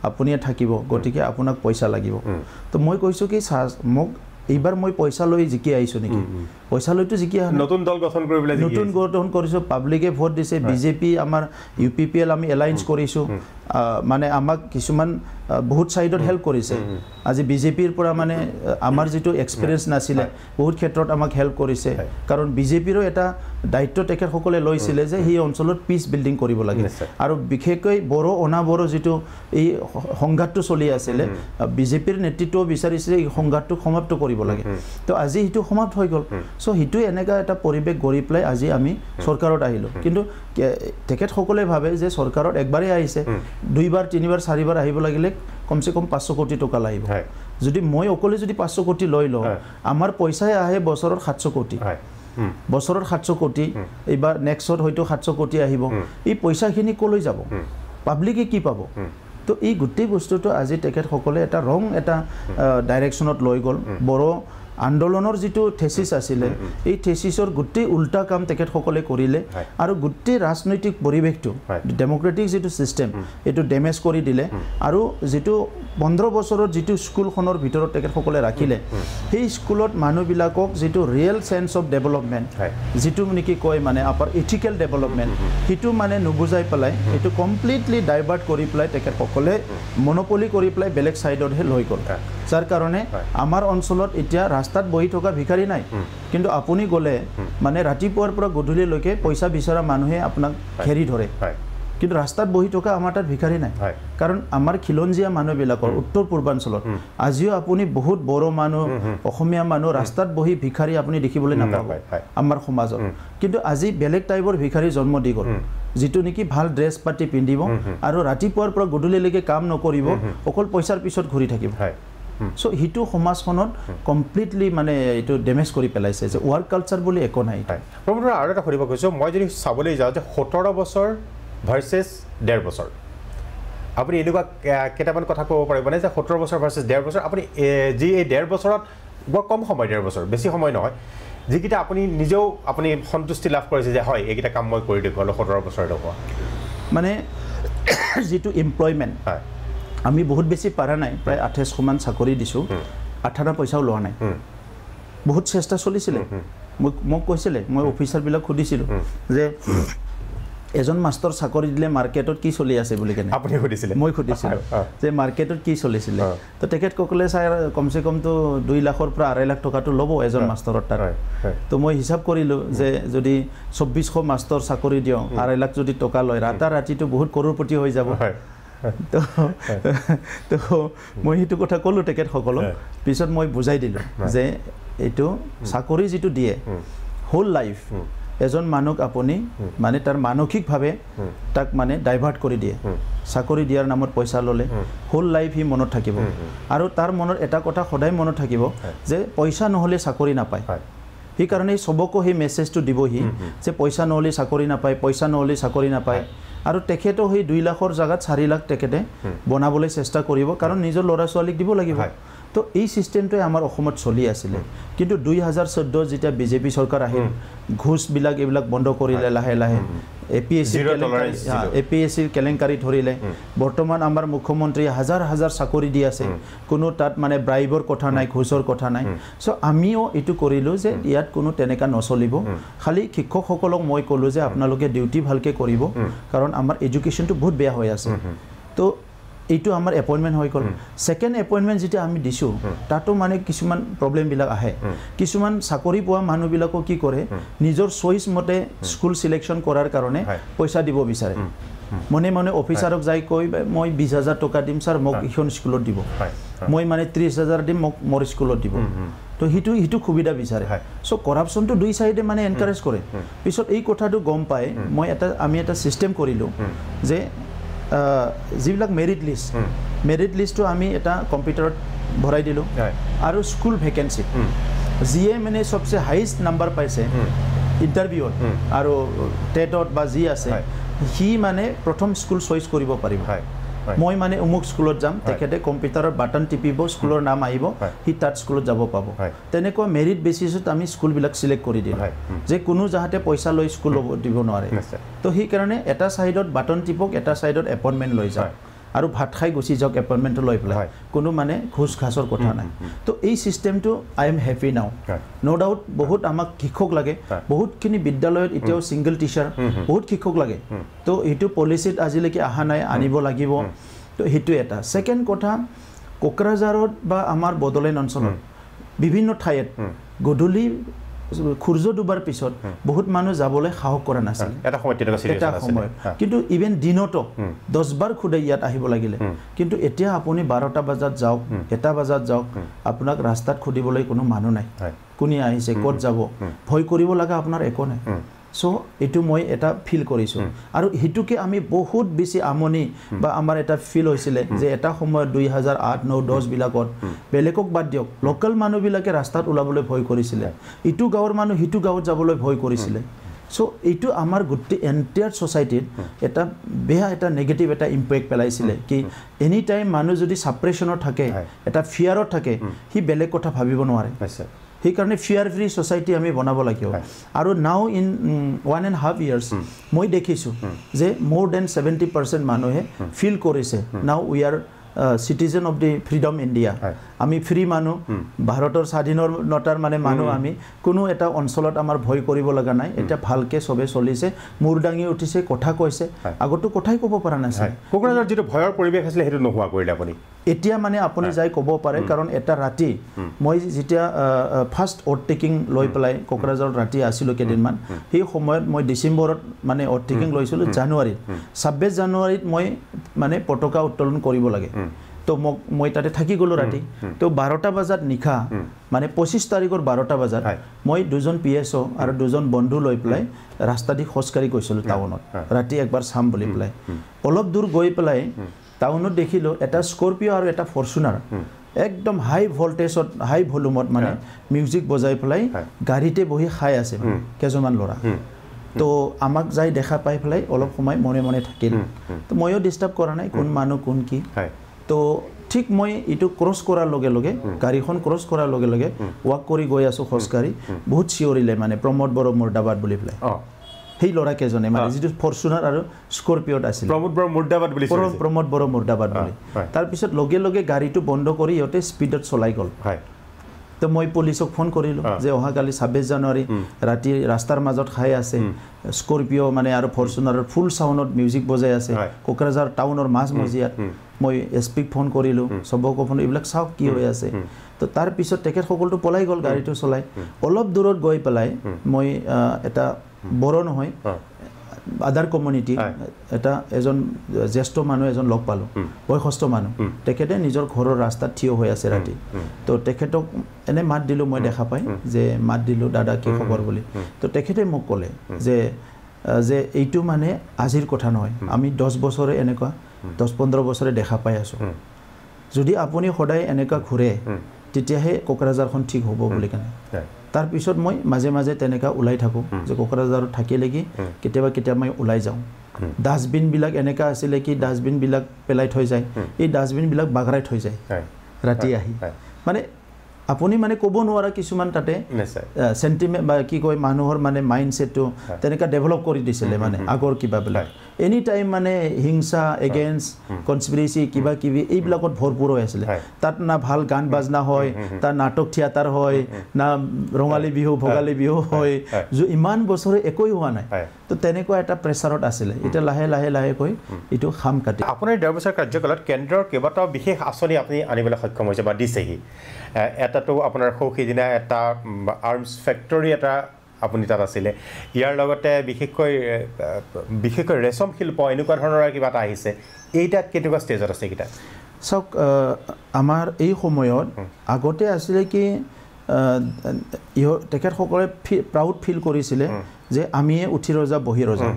আপুনিয়ে থাকিব গতিকে আপোনাক পইচা লাগিব তো মই কৈছো কি মোক এইবাৰ মই পইচা লৈ জিকি আইছো নেকি পইচা লৈতো জিকি নতুন দল গঠন কৰিবলৈ নতুন গঠন কৰিছো পাব্লিকে ভোট দিছে বিজেপি আমাৰ ইউপিপিএল আমি এলায়েন্স কৰিছো মানে আমাক কিছুমান বহুত সাইডত হেল্প কৰিছে আজি বিজেপিৰ পৰা মানে আমাৰ যেটো এক্সপেৰিয়েন্স নাছিলে বহুত ক্ষেত্ৰত আমাক হেল্প কৰিছে কাৰণ বিজেপিৰো এটা দায়িত্ব তেখেত সকলে লৈছিলে যে এই অঞ্চলত পিস বিল্ডিং কৰিব লাগে আৰু বিশেষকৈ বড়ো অনাবড়ো যেটো এই সংঘাতটো চলি আছিল বিজেপিৰ নেতৃত্ব বিচাৰিছে এই সংঘাতটো সমাপ্ত কৰিব লাগে তো আজি এটো সমাপ্ত হৈ গল সো হিটু এনেকা এটা পৰিবেশ গৰি প্লাই আজি আমি সৰকাৰত আহিলো কিন্তু তেখেত সকলে ভাবে যে সৰকাৰত একবাৰে আহিছে দুইবাৰ তিনিবাৰ চাৰিবাৰ আহিব লাগিলে কমসে কম 500 কোটি টকা লাগিব যদি মই অকলে যদি 500 কোটি লৈ ল আমাৰ পইচাই আহে বছৰত 700 কোটি বছৰত 700 কোটি এইবাৰ নেক্সট হয়তো 700 কোটি আহিব এই পইচাখিনি কলৈ যাব পাব্লিকে কি পাব তো এই গোটেই বস্তুটো আজি তেখেতসকলে এটা ৰং এটা ডাইৰেকশ্যনত লৈ গ'ল বড়ো আন্দোলনৰ যেটো থেসিস আছিলে এই থেসিসৰ গোটেই উল্টা কাম তেখেতসকলে কৰিলে আৰু গোটেই ৰাজনৈতিক পৰিৱেশটো ডেমক্ৰেটিক যেটো সিস্টেম এটো ড্যামেজ কৰি দিলে আৰু যেটো 15 বছৰৰ যেটো স্কুলখনৰ ভিতৰত তেখেতসকলে ৰাখিলে সেই স্কুলত মানুহবিলাকক যেটো ৰিয়েল সেন্স অফ ডেভেলপমেন্ট যেটো নেকি কয় মানে আপাৰ ইথিক্যাল ডেভেলপমেন্ট হিটো মানে নুবুজাই পেলাই এটো কমপ্লিটলি ডাইভাৰ্ট কৰি পেলাই তেখেতসকলে মনোপলি কৰি পেলাই বেলেগ সাইডত হে লৈ গ'ল যাৰ কাৰণে আমাৰ অঞ্চলত এতিয়া ৰাস্তাত বহি থকা ভিখাৰী নাই কিন্তু আপুনি গলে মানে ৰাতিপুৱাৰ পৰা গধূলিলৈকে পইচা বিচৰা মানুহে আপোনাক ঘেৰি ধৰে কিন্তু ৰাস্তাত বহি থকা আমাৰ তাত ভিখাৰী নাই কাৰণ আমাৰ খিলঞ্জিয়া মানুহবিলাকৰ উত্তৰ পূৰ্বাঞ্চলত আজিও আপুনি বহুত বড়ো মানুহ অসমীয়া মানুহ ৰাস্তাত বহি ভিখাৰী আপুনি দেখিবলৈ নাপাব আমাৰ সমাজত কিন্তু আজি বেলেগ টাইপৰ ভিখাৰী জন্ম দি গ'ল যেটো নেকি ভাল ড্ৰেছ পাতি পিন্ধিব আৰু ৰাতিপুৱাৰ পৰা গধূলিলৈকে কাম নকৰিব অকল পইচাৰ পিছত ঘূৰি থাকিব সো হিটো সমাজখনত কমপ্লিটলি মানে এটো ড্যামেজ কৰি পেলাইছে যে ওয়াৰ্ক কালচাৰ বুলি একো নাই প্ৰমোদৰ আৰু এটা কৰিব কৈছো মই যদি চাবলৈ যাওঁ যে 17 বছৰ ভাৰ্সেস 1.5 বছৰ আপুনি এনেকুৱা কেটামান কথা ক'ব পাৰিব মানে যে 17 বছৰ ভাৰ্সেস 1.5 বছৰ আপুনি যি এই 1.5 বছৰত বৰ কম সময় 1.5 বছৰ বেছি সময় নহয় যিকিটা আপুনি নিজেও আপুনি সন্তুষ্টি লাভ কৰিছে যে হয় এইকিটা কাম মই কৰি দেখুৱালো 17 বছৰ দেখুৱা মানে যেটো এমপ্লয়মেন্ট আমি বহুত বেছি পাৰা নাই প্ৰায় 28 মান চাকৰি দিছো 18 পইচাও লোৱা নাই বহুত চেষ্টা চলিছিলে মোক কৈছিলে মই অফিচাৰ বিলাক খুদিছিলো যে এজন মাস্টাৰ চাকৰি দিলে মাৰ্কেটত কি চলি আছে বুলি কেনে আপুনি খুদিছিলে মই খুদিছিলো যে মাৰ্কেটত কি চলিছিলে তো টিকেট kokলে স্যাৰ কমসে কম তো 2 লাখৰ পৰা 2.5 লাখ টকাটো লব এজন মাস্টাৰৰ তাত তো মই হিসাব কৰিলো যে যদি 2400 মাস্টাৰ চাকৰি দিও 2.5 লাখ যদি টকা লয় ৰাতিটো বহুত কৰৰপতি হৈ যাব তো মই হিটো কথা কলো টিকেট সকলো পিছত মই বুজাই দিলো যে এটো চাকৰি যেটো দিয়ে হোল লাইফ এজন মানুক আপুনি মানে তাৰ মানসিকভাৱে তাক মানে ডাইভাৰ্ট কৰি দিয়ে চাকৰি দিয়াৰ নামত পইচা ললে হোল লাইফ হি মনত থাকিব আৰু তাৰ মনত এটা কথা সদায় মনত থাকিব যে পইচা নহলে চাকৰি নাপায় হি কাৰণে সবকো হি মেছেজটো দিবহি যে পইচা নহলে চাকৰি নাপায় পইচা নহলে চাকৰি নাপায় আৰু তেখেতো হি 2 লাখৰ জাগাত 4 লাখ তেখেতে বনাবলৈ চেষ্টা কৰিব কাৰণ নিজৰ লৰা ছোৱালীক দিব লাগিব তো এই সিস্টেমটো আমাৰ অসমত চলি আছিল কিন্তু 2014 যেতিয়া বিজেপি সৰকাৰ আহিল ঘুষ বিলাক এইবিলাক বন্ধ কৰিলে লাহে লাহে এপিএসসি কেলেংকাৰী ধৰিলে বৰ্তমান আমাৰ মুখ্যমন্ত্ৰী হাজাৰ হাজাৰ চাকৰি দি আছে কোনো তাত মানে ব্ৰাইবৰ কথা নাই ঘুষৰ কথা নাই সো আমিও এটো কৰিলো যে ইয়াত কোনো তেনেকা নচলিব খালি শিক্ষকসকলক মই কলো যে আপোনালোকে ডিউটি ভালকে কৰিব কাৰণ আমাৰ এডুকেশনটো বহুত বেয়া হৈ আছে তো এইটো আমাৰ এপইন্টমেন্ট হৈ গল সেকেন্ড এপইন্টমেন্ট যেটা আমি দিছো তাতো মানে কিছুমান প্ৰবলেম বিলাক আহে কিছুমান চাকৰি পোৱা মানুহ বিলাকো কি কৰে নিজৰ চইচ মতে স্কুল সিলেকশন কৰাৰ কাৰণে পইচা দিব বিচাৰে মনে মনে অফিচাৰক যাই কৈ মই 20000 টকা দিম স্যাৰ মোক ইখন স্কুলত দিব মই মানে 30000 দিম মোক মোৰ স্কুলত দিব তো হিটো সুবিধা বিচাৰে সো কৰাপশনটো দুই সাইডে মানে এনকাৰেজ কৰে পিছত এই কথাটো গম পাই মই আমি এটা সিস্টেম কৰিলো যে যিবিলাক মেৰিট লিষ্টটো আমি এটা কম্পিউটাৰত ভৰাই দিলো আৰু স্কুল ভ্যাকেন্সি যিয়ে মানে সবচে হাইয়েস্ট নাম্বাৰ পাইছে ইন্টাৰভিউত আৰু টেটত বা যি আছে হি মানে প্ৰথম স্কুল চইচ কৰিব পাৰিব মই মানে উমুক স্কুলত যাম তেখেতে কম্পিউটাৰৰ বাটন টিপিব স্কুলৰ নাম আহিব হি তাত স্কুলত যাব পাব তেনেকুৱা মেৰিট বেচিছত আমি স্কুল বিলাক সিলেক্ট কৰি দিম যে কোনো জাহাতে পইচা লৈ স্কুল দিব নোৱাৰে তো হি কাৰণে এটা সাইডত বাটন টিপক এটা সাইডত এপইন্টমেন্ট লৈ যায় আৰু ভাত খাই গুছি যাওক এপইন্টমেন্ট লৈ পেলাই কোনো মানে ঘুষ ঘাসৰ কথা নাই তো এই সিস্টেমটো আই এম হ্যাপি নাও নো ডাউট বহুত আমাক শিক্ষক লাগে বহুতখিনি বিদ্যালয়ত এতিয়াও সিঙ্গল টিচাৰ বহুত শিক্ষক লাগে তো এটো পলিচিত আজিলৈকে আহা নাই আনিব লাগিব তো হেতু এটা সেকেন্ড কথা কোকৰাঝাৰত বা আমাৰ বদলেন অঞ্চলত বিভিন্ন ঠাইত গধুলি খুৰজ দুবাৰ পিছত বহুত মানুহ যাবলৈ সাহস কৰা নাছিল এটা সময় তেনেকা সিৰিয়াছ আছিল কিন্তু ইভেন দিনতো 10 বাৰ খুদে ইয়াত আহিব লাগিলে কিন্তু এতিয়া আপুনি 12টা বজাত যাওক 1টা বজাত যাওক আপোনাক ৰাস্তাত খুদিবলৈ কোনো মানুহ নাই কোনি আহিছে ক'ত যাব ভয় কৰিব লাগা আপোনাৰ একো নাই সো এইটো মই এটা ফিল কৰিছোঁ আৰু হিটুকে আমি বহুত বেছি আমনি বা আমাৰ এটা ফিল হৈছিলে যে এটা সময়ত 2008, 9, 10 বিলাকত বেলেগক বাদ দিয়ক লোকেল মানুহবিলাকে ৰাস্তাত ওলাবলৈ ভয় কৰিছিলে ইটো গাঁৱৰ মানুহ হিটু গাঁৱত যাবলৈ ভয় কৰিছিলে সো এইটো আমাৰ গোটেই এণ্টায়াৰ ছ'চাইটিত এটা বেয়া এটা নেগেটিভ এটা ইম্পেক্ট পেলাইছিলে কি এনি টাইম মানুহ যদি ছাপ্ৰেশ্যনত থাকে এটা ফিয়াৰত থাকে সি বেলেগ কথা ভাবিব নোৱাৰে সেইকাৰণে ফিয়াৰ ফ্ৰী ছ'চাইটি আমি বনাব লাগিব আৰু নাও ইন 1.5 years মই দেখিছোঁ যে মোৰ দেন 70% মানুহে ফিল কৰিছে now we are citizen of the freedom India আমি ফ্ৰী মানুহ ভাৰতৰ স্বাধীনতাৰ মানে মানুহ আমি কোনো এটা অঞ্চলত আমাৰ ভয় কৰিব লগা নাই এটা ভালকে সবে চলিছে মূৰ দাঙি উঠিছে কথা কৈছে আগতো কথাই ক'ব পৰা নাছিল কোকৰাঝাৰ যেটো ভয়ৰ পৰিবেশ আছিল হেতু নোহোৱা কৰিলে আপুনি এতিয়া মানে আপুনি যাই ক'ব পাৰে কাৰণ এটা ৰাতি মই যেতিয়া ফাৰ্ষ্ট ওভাৰটেকিং লৈ পেলাই কোকৰাঝাৰত ৰাতি আছিল কেদিনমান সেই সময়ত মই ডিসেম্বৰত মানে ওভাৰটেকিং লৈছিলোঁ জানুৱাৰীত 26 জানুৱাৰীত মই মানে পতাকা উত্তোলন কৰিব লাগে তো মই তাতে থাকি গ'লো ৰাতি তো 12টা বজাত নিখা মানে 25 তাৰিখৰ 12টা বজাত মই দুজন পিএছও আৰু দুজন বন্ধু লৈ পেলাই ৰাস্তা দি খোজকাঢ়ি গৈছিলোঁ টাউনত ৰাতি একবাৰ চাম বুলি পেলাই অলপ দূৰ গৈ পেলাই টাউনত দেখিলোঁ এটা স্কৰপিঅ আৰু এটা ফৰচুনাৰ একদম হাই ভল্টেজত হাই ভলিউমত মানে মিউজিক বজাই পেলাই গাড়ীতে বহি খাই আছে কেজমান ল'ৰা তো আমাক যাই দেখা পাই পেলাই অলপ সময় মনে মনে থাকিল তো ময়ো ডিস্টার্ব কৰা নাই কোন মানুহ কোন কি তো ঠিক মই ইটো ক্ৰছ কৰাৰ লগে লগে গাড়ীখন ক্ৰছ কৰাৰ লগে লগে ৱাক কৰি গৈ আছোঁ খোজকাঢ়ি বহুত চিঞৰিলে মানে প্ৰমোদ বড়ো মুৰ্দাবাদ বুলি পেলাই সেই ল'ৰা কেজনে মানে যিটো ফৰচুনাৰ আৰু স্কৰপিঅত আছিল প্ৰমোদ বড়ো মুৰ্দাবাদ বুলি প্ৰমোদ বড়ো মুৰ্দাবাদ বুলি তাৰপিছত লগে লগে গাড়ীটো বন্ধ কৰি ইহঁতে স্পীডত চলাই গ'ল তো মই পুলিচক ফোন কৰিলোঁ যে অহাকালি 26 জানুৱাৰী ৰাতি ৰাস্তাৰ মাজত খাই আছে স্কৰপিঅ মানে আৰু ফৰচুনাৰৰ ফুল সাউণ্ডত মিউজিক বজাই আছে কোকৰাঝাৰ টাউনৰ মাছ মজিয়াত মই এছপিক ফোন কৰিলোঁ সবক ফোন এইবিলাক চাওক কি হৈ আছে তো তাৰ পিছত তেখেতসকলটো পলাই গ'ল গাড়ীটো চলাই অলপ দূৰত গৈ পেলাই মই এটা বড়ো নহয় আদাৰ কমিউনিটি এটা এজন জ্যেষ্ঠ মানুহ এজন লগ পালোঁ বয়সস্থ মানুহ তেখেতে নিজৰ ঘৰৰ ৰাস্তাত থিয় হৈ আছে ৰাতি তো তেখেতক এনে মাত দিলোঁ মই দেখা পাই যে মাত দিলোঁ দাদা কি খবৰ বুলি তো তেখেতে মোক ক'লে যে এইটো মানে আজিৰ কথা নহয় আমি 10 বছৰে এনেকুৱা 10-15 বছৰে দেখা পাই আছোঁ যদি আপুনি সদায় এনেকুৱা ঘূৰে তেতিয়াহে কোকৰাঝাৰখন ঠিক হ'ব বুলি কেনে তাৰ পিছত মই মাজে মাজে তেনেকা ওলাই থাকোঁ যে কোকৰাঝাৰত থাকিলে কি কেতিয়াবা মই ওলাই যাওঁ ডাষ্টবিনবিলাক এনেকা আছিলে কি ডাষ্টবিনবিলাক পেলাই থৈ যায় এই ডাষ্টবিনবিলাক বাগৰাই থৈ যায় ৰাতি আহি মানে আপুনি মানে ক'ব নোৱাৰা কিছুমান তাতে সেন্টিমেন্ট বা কি কয় মানুহৰ মানে মাইন্ডসেটটো তেনেকা ডেভেলপ কৰি দিছিলে মানে আগৰ কিবাবিলাক এনি টাইম মানে হিংসা এগেইনষ্ট কনস্পিৰেসি কিবা কিবি এইবিলাকত ভৰপূৰ হৈ আছিল তাত না ভাল গান বাজনা হয় তা নাটক থিয়েটাৰ হয় না ৰঙালী বিহু ভোগালী বিহু হয় যে ইমান বছৰে একোই হোৱা নাই তো তেনেকুৱা এটা প্ৰেছাৰত আছিল এটা লাহে লাহে কৈ ইটো খাম কাটি আপোনাৰ 10 বছৰ কাৰ্যকালত কেন্দ্ৰৰ কেইবাটাও বিশেষ আঁচনি আপুনি আনিবলৈ সক্ষম হৈছে বা দিছেহি এটাটো আপোনাৰ সৌখিদিনা এটা আৰ্মছ ফেক্টৰী এটা আপুনি তাত আছিলে ইয়াৰ লগতে বিশেষকৈ ৰেশম শিল্প এনেকুৱা ধৰণৰ কিবা এটা আহিছে এইটা কেনেকুৱা ষ্টেজত আছে কিটা চাওক আমাৰ এই সময়ত আগতে আছিলে কি তেখেতসকলে প্ৰাউড ফিল কৰিছিলে যে আমিয়ে উঠি ৰজা বহি ৰজা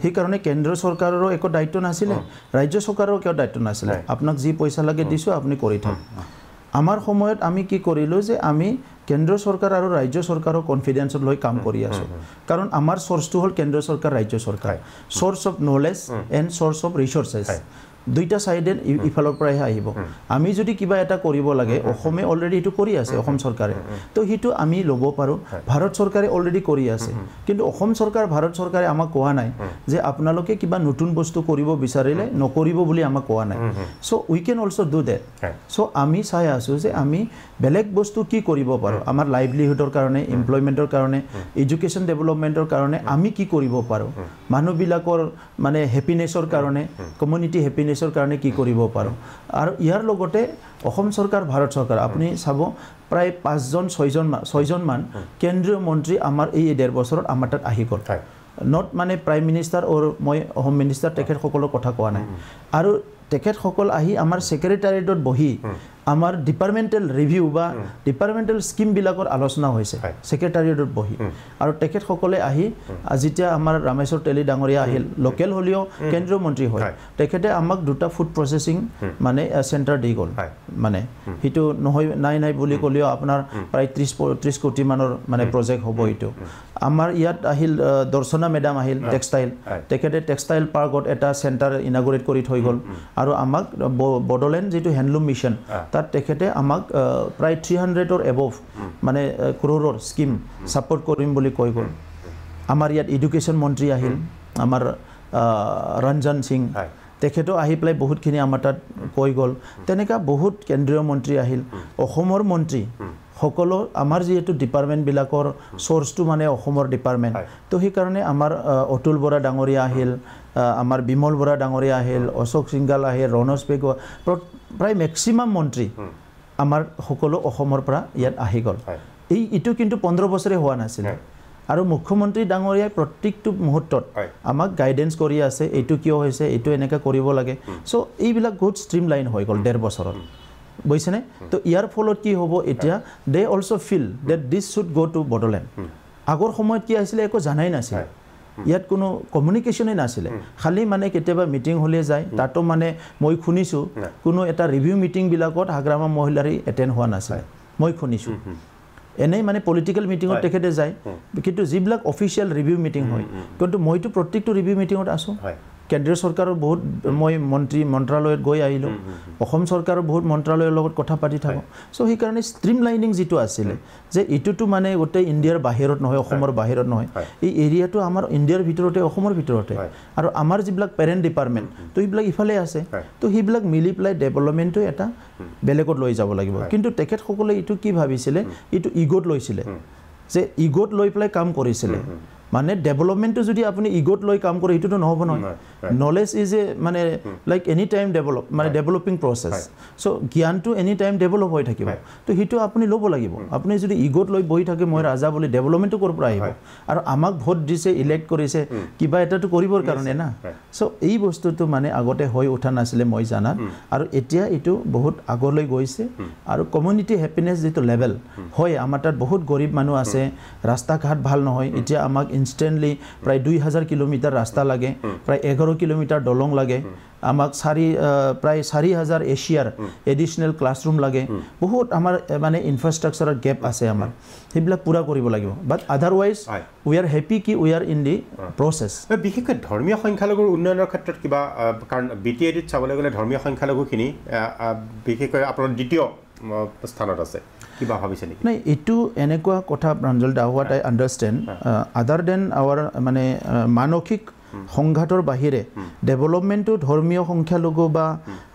সেইকাৰণে কেন্দ্ৰ চৰকাৰৰো একো দায়িত্ব নাছিলে ৰাজ্য চৰকাৰৰ একো দায়িত্ব নাছিলে আপোনাক যি পইচা লাগে দিছোঁ আপুনি কৰি থাক আমাৰ সময়ত আমি কি কৰিলোঁ যে আমি কেন্দ্ৰ চৰকাৰ আৰু ৰাজ্য চৰকাৰৰ কনফিডেন্সত লৈ কাম কৰি আছোঁ কাৰণ আমাৰ সোৰ্সটো হ'ল কেন্দ্ৰ চৰকাৰ ৰাজ্য চৰকাৰ source of knowledge and source of resources দুইটা সাইডে ইফালৰ পৰাই আহিব আমি যদি কিবা এটা কৰিব লাগে অসমে অলৰেডি এটো কৰি আছে অসম চৰকাৰে তো হিটো আমি ল'ব পাৰো ভাৰত চৰকাৰে অলৰেডি কৰি আছে কিন্তু অসম চৰকাৰ ভাৰত চৰকাৰে আমাক কোৱা নাই যে আপোনালোকে কিবা নতুন বস্তু কৰিব বিচাৰিলে নকৰিব বুলি আমাক কোৱা নাই so we can also do that so আমি চাই আছো যে আমি বেলেগ বস্তু কি কৰিব পাৰো আমাৰ লাইভলিহুডৰ কাৰণে এমপ্লয়মেন্টৰ কাৰণে এডুকেশন ডেভেলপমেন্টৰ কাৰণে আমি কি কৰিব পাৰো মানুহবিলাকৰ মানে হ্যাপিনেছৰ কাৰণে কমিউনিটি হ্যাপিনেছৰ কাৰণে কি কৰিব পাৰো আৰু ইয়াৰ লগতে অসম চৰকাৰ ভাৰত চৰকাৰ আপুনি চাব প্ৰায় 5-6জন মান কেন্দ্ৰীয় মন্ত্ৰী আমাৰ এই 1.5 বছৰত আমাৰ তাত আহি গ'ল নট মানে প্ৰাইম মিনিষ্টাৰ অৰ মই হোম মিনিষ্টাৰ তেখেতসকলৰ কথা কোৱা নাই আৰু তেখেতসকল আহি আমাৰ সেক্ৰেটাৰিয়েটত বহি আমাৰ ডিপাৰ্টমেণ্টেল ৰিভিউ বা ডিপাৰ্টমেণ্টেল স্কিমবিলাকৰ আলোচনা হৈছে ছেক্ৰেটাৰিয়েটত বহি আৰু তেখেতসকলে আহি যেতিয়া আমাৰ ৰামেশ্বৰ তেলী ডাঙৰীয়া আহিল লোকেল হ'লেও কেন্দ্ৰীয় মন্ত্ৰী হয় তেখেতে আমাক দুটা ফুড প্ৰচেছিং মানে চেণ্টাৰ দি গ'ল মানে সেইটো নহয় নাই বুলি ক'লেও আপোনাৰ প্ৰায় 30 কোটি মানৰ মানে প্ৰজেক্ট হ'ব এইটো আমাৰ ইয়াত আহিল দৰ্শনা মেডাম আহিল টেক্সটাইল তেখেতে টেক্সটাইল পাৰ্কত এটা চেণ্টাৰ ইনাগুৰেট কৰি থৈ গ'ল আৰু আমাক বডোলেণ্ড যিটো হেণ্ডলুম মিছন তাত তেখেতে আমাক প্ৰায় 300ৰ এবভ মানে ক্ৰ'ৰৰ স্কিম ছাপোৰ্ট কৰিম বুলি কৈ গ'ল আমাৰ ইয়াত এডুকেশ্যন মন্ত্ৰী আহিল আমাৰ ৰঞ্জন সিং তেখেতো আহি পেলাই বহুতখিনি আমাৰ তাত কৈ গ'ল তেনেকুৱা বহুত কেন্দ্ৰীয় মন্ত্ৰী আহিল অসমৰ মন্ত্ৰী সকলো আমাৰ যিহেতু ডিপাৰ্টমেণ্টবিলাকৰ চ'ৰ্চটো মানে অসমৰ ডিপাৰ্টমেণ্ট তো সেইকাৰণে আমাৰ অতুল বৰা ডাঙৰীয়া আহিল আমাৰ বিমল বৰা ডাঙৰীয়া আহিল অশোক সিংগাল আহিল ৰণোজ পেগুৱা প্ৰায় মেক্সিমাম মন্ত্ৰী আমাৰ সকলো অসমৰ পৰা ইয়াত আহি গ'ল এইটো কিন্তু 15 বছৰে হোৱা নাছিল আৰু মুখ্যমন্ত্ৰী ডাঙৰীয়াই প্ৰত্যেকটো মুহূৰ্তত আমাক গাইডেন্স কৰি আছে এইটো কিয় হৈছে এইটো এনেকৈ কৰিব লাগে চ' এইবিলাক বহুত ষ্ট্ৰীমলাইন হৈ গ'ল 1.5 বছৰত বুজিছেনে তো ইয়াৰ ফলত কি হ'ব এতিয়া they also' feel that this should go' to Bodoland আগৰ সময়ত কি আছিলে একো জানাই নাছিলে ইয়াত কোনো কমিউনিকেশ্যনেই নাছিলে খালি মানে কেতিয়াবা মিটিং হ'লে যায় তাতো মানে মই শুনিছোঁ কোনো এটা ৰিভিউ মিটিংবিলাকত হাগ্ৰামা মহিলাৰী এটেণ্ড হোৱা নাছিলে মই শুনিছোঁ এনেই মানে পলিটিকেল মিটিঙত তেখেতে যায় কিন্তু যিবিলাক অফিচিয়েল ৰিভিউ মিটিং হয় কিন্তু মইতো প্ৰত্যেকটো ৰিভিউ মিটিঙত আছোঁ কেন্দ্ৰীয় চৰকাৰৰ বহুত মই মন্ত্ৰালয়ত গৈ আহিলোঁ অসম চৰকাৰৰ বহুত মন্ত্ৰালয়ৰ লগত কথা পাতি থাকোঁ চ' সেইকাৰণে ষ্ট্ৰীমলাইনিং যিটো আছিলে যে এইটোতো মানে গোটেই ইণ্ডিয়াৰ বাহিৰত নহয় অসমৰ বাহিৰত নহয় এই এৰিয়াটো আমাৰ ইণ্ডিয়াৰ ভিতৰতে অসমৰ ভিতৰতে আৰু আমাৰ যিবিলাক পেৰেণ্ট ডিপাৰ্টমেণ্ট তো সেইবিলাক ইফালে আছে তো সেইবিলাক মিলি পেলাই ডেভেলপমেণ্টটো এটা বেলেগত লৈ যাব লাগিব কিন্তু তেখেতসকলে এইটো কি ভাবিছিলে এইটো ইগ'ত লৈছিলে যে ইগ'ত লৈ পেলাই কাম কৰিছিলে মানে ডেভেলপমেণ্টটো যদি আপুনি ইগ'ত লৈ কাম কৰে এইটোতো নহ'ব নহয় নলেজ ইজ এ মানে লাইক এনি টাইম মানে ডেভেলপিং প্ৰচেছ চ' জ্ঞানটো এনি টাইম ডেভেলপ হৈ থাকিব তো সেইটো আপুনি ল'ব লাগিব আপুনি যদি ইগ'ত লৈ বহি থাকে মই ৰাজা বুলি ডেভেলপমেণ্টটো ক'ৰ পৰা আহিব আৰু আমাক ভোট দিছে ইলেক্ট কৰিছে কিবা এটাটো কৰিবৰ কাৰণে না চ' এই বস্তুটো মানে আগতে হৈ উঠা নাছিলে মই জানাত আৰু এতিয়া এইটো বহুত আগলৈ গৈছে আৰু কমিউনিটি হেপিনেছ যিটো লেভেল হয় আমাৰ তাত বহুত গৰীব মানুহ আছে ৰাস্তা ঘাট ভাল নহয় এতিয়া আমাক ইনষ্টেণ্টলি প্ৰায় 2000 কিলোমিটাৰ ৰাস্তা লাগে প্ৰায় 11 কিলোমিটাৰ দলং লাগে আমাক প্ৰায় 4000 এছিয়াৰ এডিশ্যনেল ক্লাছৰুম লাগে বহুত আমাৰ মানে ইনফ্ৰাষ্ট্ৰাকচাৰৰ গেপ আছে আমাৰ সেইবিলাক পূৰা কৰিব লাগিব বাট আদাৰৱাইজ উই আৰ হেপী কি we are in the process বিশেষকৈ ধৰ্মীয় সংখ্যালঘুৰ উন্নয়নৰ ক্ষেত্ৰত কিবা কাৰণ BTIDত চাবলৈ গ'লে ধৰ্মীয় সংখ্যালঘুখিনি বিশেষকৈ আপোনাৰ দ্বিতীয় স্থানত আছে কিবা ভাবিছে নেকি নাই এইটো এনেকুৱা কথা প্ৰাঞ্জল দা হোৱাট আই আণ্ডাৰষ্টেণ্ড আদাৰ দেন আৱাৰ মানে মানসিক সংঘাতৰ বাহিৰে ডেভেলপমেণ্টটো ধৰ্মীয় সংখ্যালঘু বা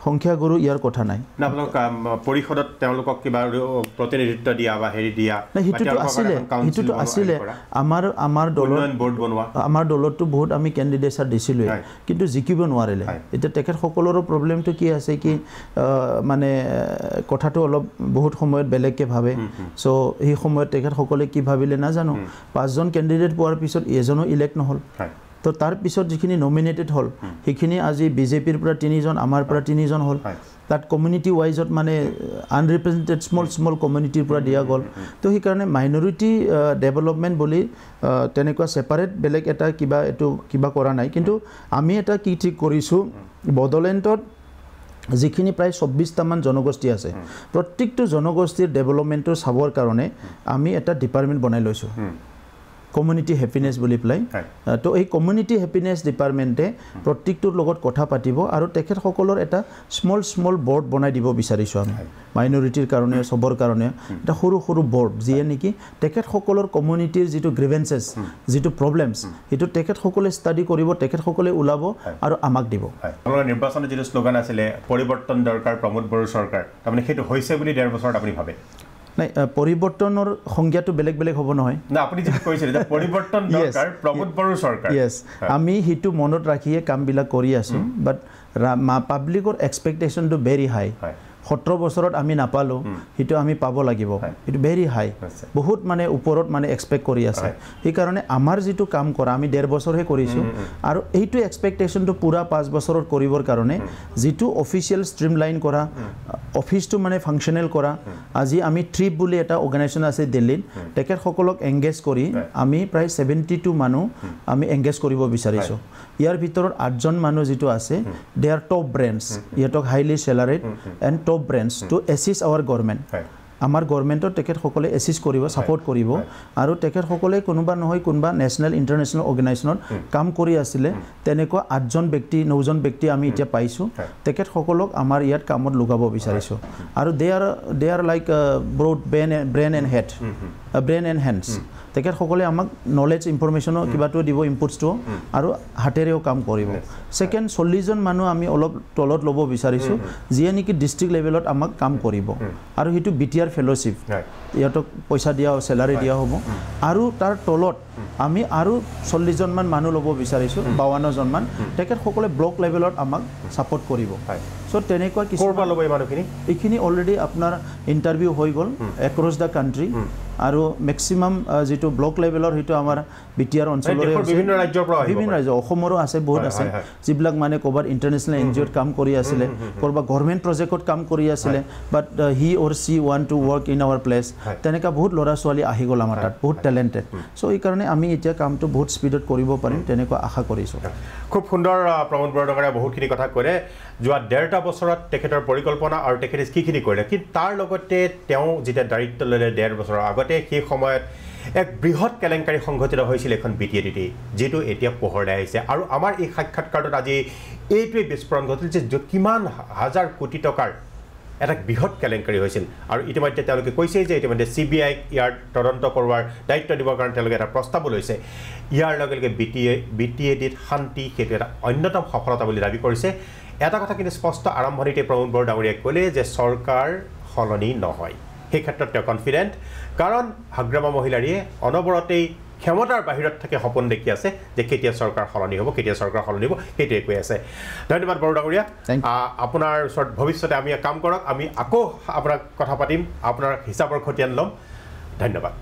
সংখ্যাগুৰু ইয়াৰ কথা নাই আপোনালোক পৰিষদত তেওঁলোকক কিবা প্ৰতিনিধিত্ব দিয়া বা হেৰি দিয়া সেইটোতো আছিলে আমাৰ দলততো বহুত আমি কেণ্ডিডেটছাৰ দিছিলোঁ কিন্তু জিকিব নোৱাৰিলে এতিয়া তেখেতসকলৰো প্ৰব্লেমটো কি আছে কি মানে কথাটো অলপ বহুত সময়ত বেলেগকৈ ভাবে চ' সেই সময়ত তেখেতসকলে কি ভাবিলে নাজানো 5জন কেণ্ডিডেট পোৱাৰ পিছত এজনো ইলেক্ট নহ'ল তো তাৰ পিছত যিখিনি নমিনেটেড হ'ল সেইখিনি আজি বিজেপিৰ পৰা 3জন আমাৰ পৰা 3জন হ'ল তাত কমিউনিটি ৱাইজত মানে আনৰিপ্ৰেজেণ্টেড স্মল কমিউনিটিৰ পৰা দিয়া গ'ল তো সেইকাৰণে মাইনৰিটি ডেভেলপমেণ্ট বুলি তেনেকুৱা ছেপাৰেট বেলেগ এটা কিবা কৰা নাই কিন্তু আমি এটা কি ঠিক কৰিছোঁ বডোলেণ্ডত যিখিনি প্ৰায় 24টামান জনগোষ্ঠী আছে প্ৰত্যেকটো জনগোষ্ঠীৰ ডেভেলপমেণ্টটো চাবৰ কাৰণে আমি এটা ডিপাৰ্টমেণ্ট বনাই লৈছোঁ কমিউনিটি হেপিনেছ বুলি পেলাই তো এই কমিউনিটি হেপিনেছ ডিপাৰ্টমেণ্টে প্ৰত্যেকটোৰ লগত কথা পাতিব আৰু তেখেতসকলৰ এটা স্মল বৰ্ড বনাই দিব বিচাৰিছোঁ আমি মাইনৰিটিৰ কাৰণে চবৰ কাৰণে এটা সৰু বৰ্ড যিয়ে নেকি তেখেতসকলৰ কমিউনিটিৰ যিটো গ্ৰিভেঞ্চেছ যিটো প্ৰব্লেমছ সেইটো তেখেতসকলে ষ্টাডি কৰিব তেখেতসকলে ওলাব আৰু আমাক দিব আপোনালোকৰ নিৰ্বাচনৰ যিটো শ্লোগান আছিলে পৰিৱৰ্তন দৰকাৰ প্ৰমোদ বড়ো চৰকাৰ তাৰমানে সেইটো হৈছে বুলি 1.5 বছৰত আপুনি ভাবে নাই পৰিৱৰ্তনৰ সংজ্ঞাটো বেলেগ হ'ব নহয় না আপুনি যে কৈছিলে যে পৰিৱৰ্তন দৰকাৰ প্ৰমোদ বড়ো চৰকাৰ ইয়েছ আমি হিটো মনত ৰাখিয়ে কামবিলাক কৰি আছোঁ বাট পাব্লিকৰ এক্সপেক্টেশ্যনটো ভেৰি হাই 17 বছৰত আমি নাপালোঁ সেইটো আমি পাব লাগিব এইটো ভেৰি হাই বহুত মানে ওপৰত মানে এক্সপেক্ট কৰি আছে সেইকাৰণে আমাৰ যিটো কাম কৰা আমি 1.5 বছৰহে কৰিছোঁ আৰু এইটো এক্সপেক্টেশ্যনটো পুৰা 5 বছৰত কৰিবৰ কাৰণে যিটো অফিচিয়েল ষ্ট্ৰীমলাইন কৰা অফিচটো মানে ফাংচনেল কৰা আজি আমি ট্ৰিপ বুলি এটা অৰ্গেনাইজেশ্যন আছে দিল্লীত তেখেতসকলক এংগেজ কৰি আমি প্ৰায় 72 মানুহ আমি এংগেজ কৰিব বিচাৰিছোঁ ইয়াৰ ভিতৰত 8জন মানুহ যিটো আছে দে আৰ টপ ব্ৰেণ্ডছ ইহঁতক highly salaried and top brains to assist our government আমাৰ গভৰ্ণমেণ্টত তেখেতসকলে এছিষ্ট কৰিব ছাপৰ্ট কৰিব আৰু তেখেতসকলে কোনোবা নহয় কোনোবা নেশ্যনেল ইণ্টাৰনেশ্যনেল অৰ্গেনাইজেশ্যনত কাম কৰি আছিলে তেনেকুৱা 8জন ব্যক্তি 9জন ব্যক্তি আমি এতিয়া পাইছোঁ তেখেতসকলক আমাৰ ইয়াত কামত লগাব বিচাৰিছোঁ আৰু they are like broad brain and hands তেখেতসকলে আমাক নলেজ ইনফৰমেশ্যনো কিবাটো দিব ইনপুটছটো আৰু হাতেৰেও কাম কৰিব ছেকেণ্ড 40জন মানুহ আমি অলপ তলত ল'ব বিচাৰিছোঁ যিয়ে নেকি ডিষ্ট্ৰিক্ট লেভেলত আমাক কাম কৰিব আৰু সেইটো BTR ফেলোশ্বিপ ইহঁতক পইচা দিয়া চেলাৰী দিয়া হ'ব আৰু তাৰ তলত আমি আৰু 40জনমান মানুহ ল'ব বিচাৰিছোঁ 52জনমান তেখেতসকলে ব্লক লেভেলত আমাক ছাপৰ্ট কৰিব চ' তেনেকুৱা কিছুমান ল'ব এই মানুহখিনি এইখিনি অলৰেডি আপোনাৰ ইণ্টাৰভিউ হৈ গ'ল এক্ৰছ দ্য কাণ্ট্ৰি আৰু মেক্সিমাম যিটো ব্লক লেভেলৰ সেইটো আমাৰ BTR অঞ্চলৰে বিভিন্ন ৰাজ্য অসমৰো আছে বহুত আছে যিবিলাক মানে ক'ৰবাত ইণ্টাৰনেশ্যনেল NGOত কাম কৰি আছিলে ক'ৰবাত গভৰ্ণমেণ্ট প্ৰজেক্টত কাম কৰি আছিলে but he or she want to work in our place তেনেকুৱা বহুত ল'ৰা ছোৱালী আহি গ'ল আমাৰ তাত বহুত টেলেণ্টেড চ' এইকাৰণে আমি এতিয়া কামটো বহুত স্পীডত কৰিব পাৰিম তেনেকুৱা আশা কৰিছোঁ খুব সুন্দৰ প্ৰমোদ বৰডঙাৰে বহুতখিনি কথা ক'লে যোৱা 1.5 বছৰত তেখেতৰ পৰিকল্পনা আৰু তেখেতে কিখিনি কৰিলে কিন্তু তাৰ লগতে তেওঁ যেতিয়া দায়িত্ব ল'লে 1.5 বছৰৰ আগতে সেই সময়ত এক বৃহৎ কেলেংকাৰী সংঘটিত হৈছিল এখন BTADত যিটো এতিয়া পোহৰলৈ আহিছে আৰু আমাৰ এই সাক্ষাৎকাৰটোত আজি এইটোৱে বিস্ফোৰণ ঘটিল যে কিমান হাজাৰ কোটি টকাৰ এটা বৃহৎ কেলেংকাৰী হৈছিল আৰু ইতিমধ্যে তেওঁলোকে কৈছে যে ইতিমধ্যে CBI ইয়াৰ তদন্ত কৰোৱাৰ দায়িত্ব দিবৰ কাৰণে তেওঁলোকে এটা প্ৰস্তাৱ লৈছে ইয়াৰ লগে লগে BTADত শান্তি সেইটো এটা অন্যতম সফলতা বুলি দাবী কৰিছে এটা কথা কিন্তু স্পষ্ট আৰম্ভণিতে প্ৰমোদ বড়ো ডাঙৰীয়াই ক'লে যে চৰকাৰ সলনি নহয় সেই ক্ষেত্ৰত তেওঁ কনফিডেণ্ট কাৰণ হাগ্ৰামা মহিলাৰীয়ে অনবৰতেই ক্ষমতাৰ বাহিৰত থাকে সপোন দেখি আছে যে কেতিয়া চৰকাৰ সলনি হ'ব সেইটোৱে কৈ আছে ধন্যবাদ বড়ো ডাঙৰীয়া আপোনাৰ ওচৰত ভৱিষ্যতে আমি কাম কৰক আমি আকৌ আপোনাক কথা পাতিম আপোনাৰ হিচাপৰ খতিয়ান ল'ম ধন্যবাদ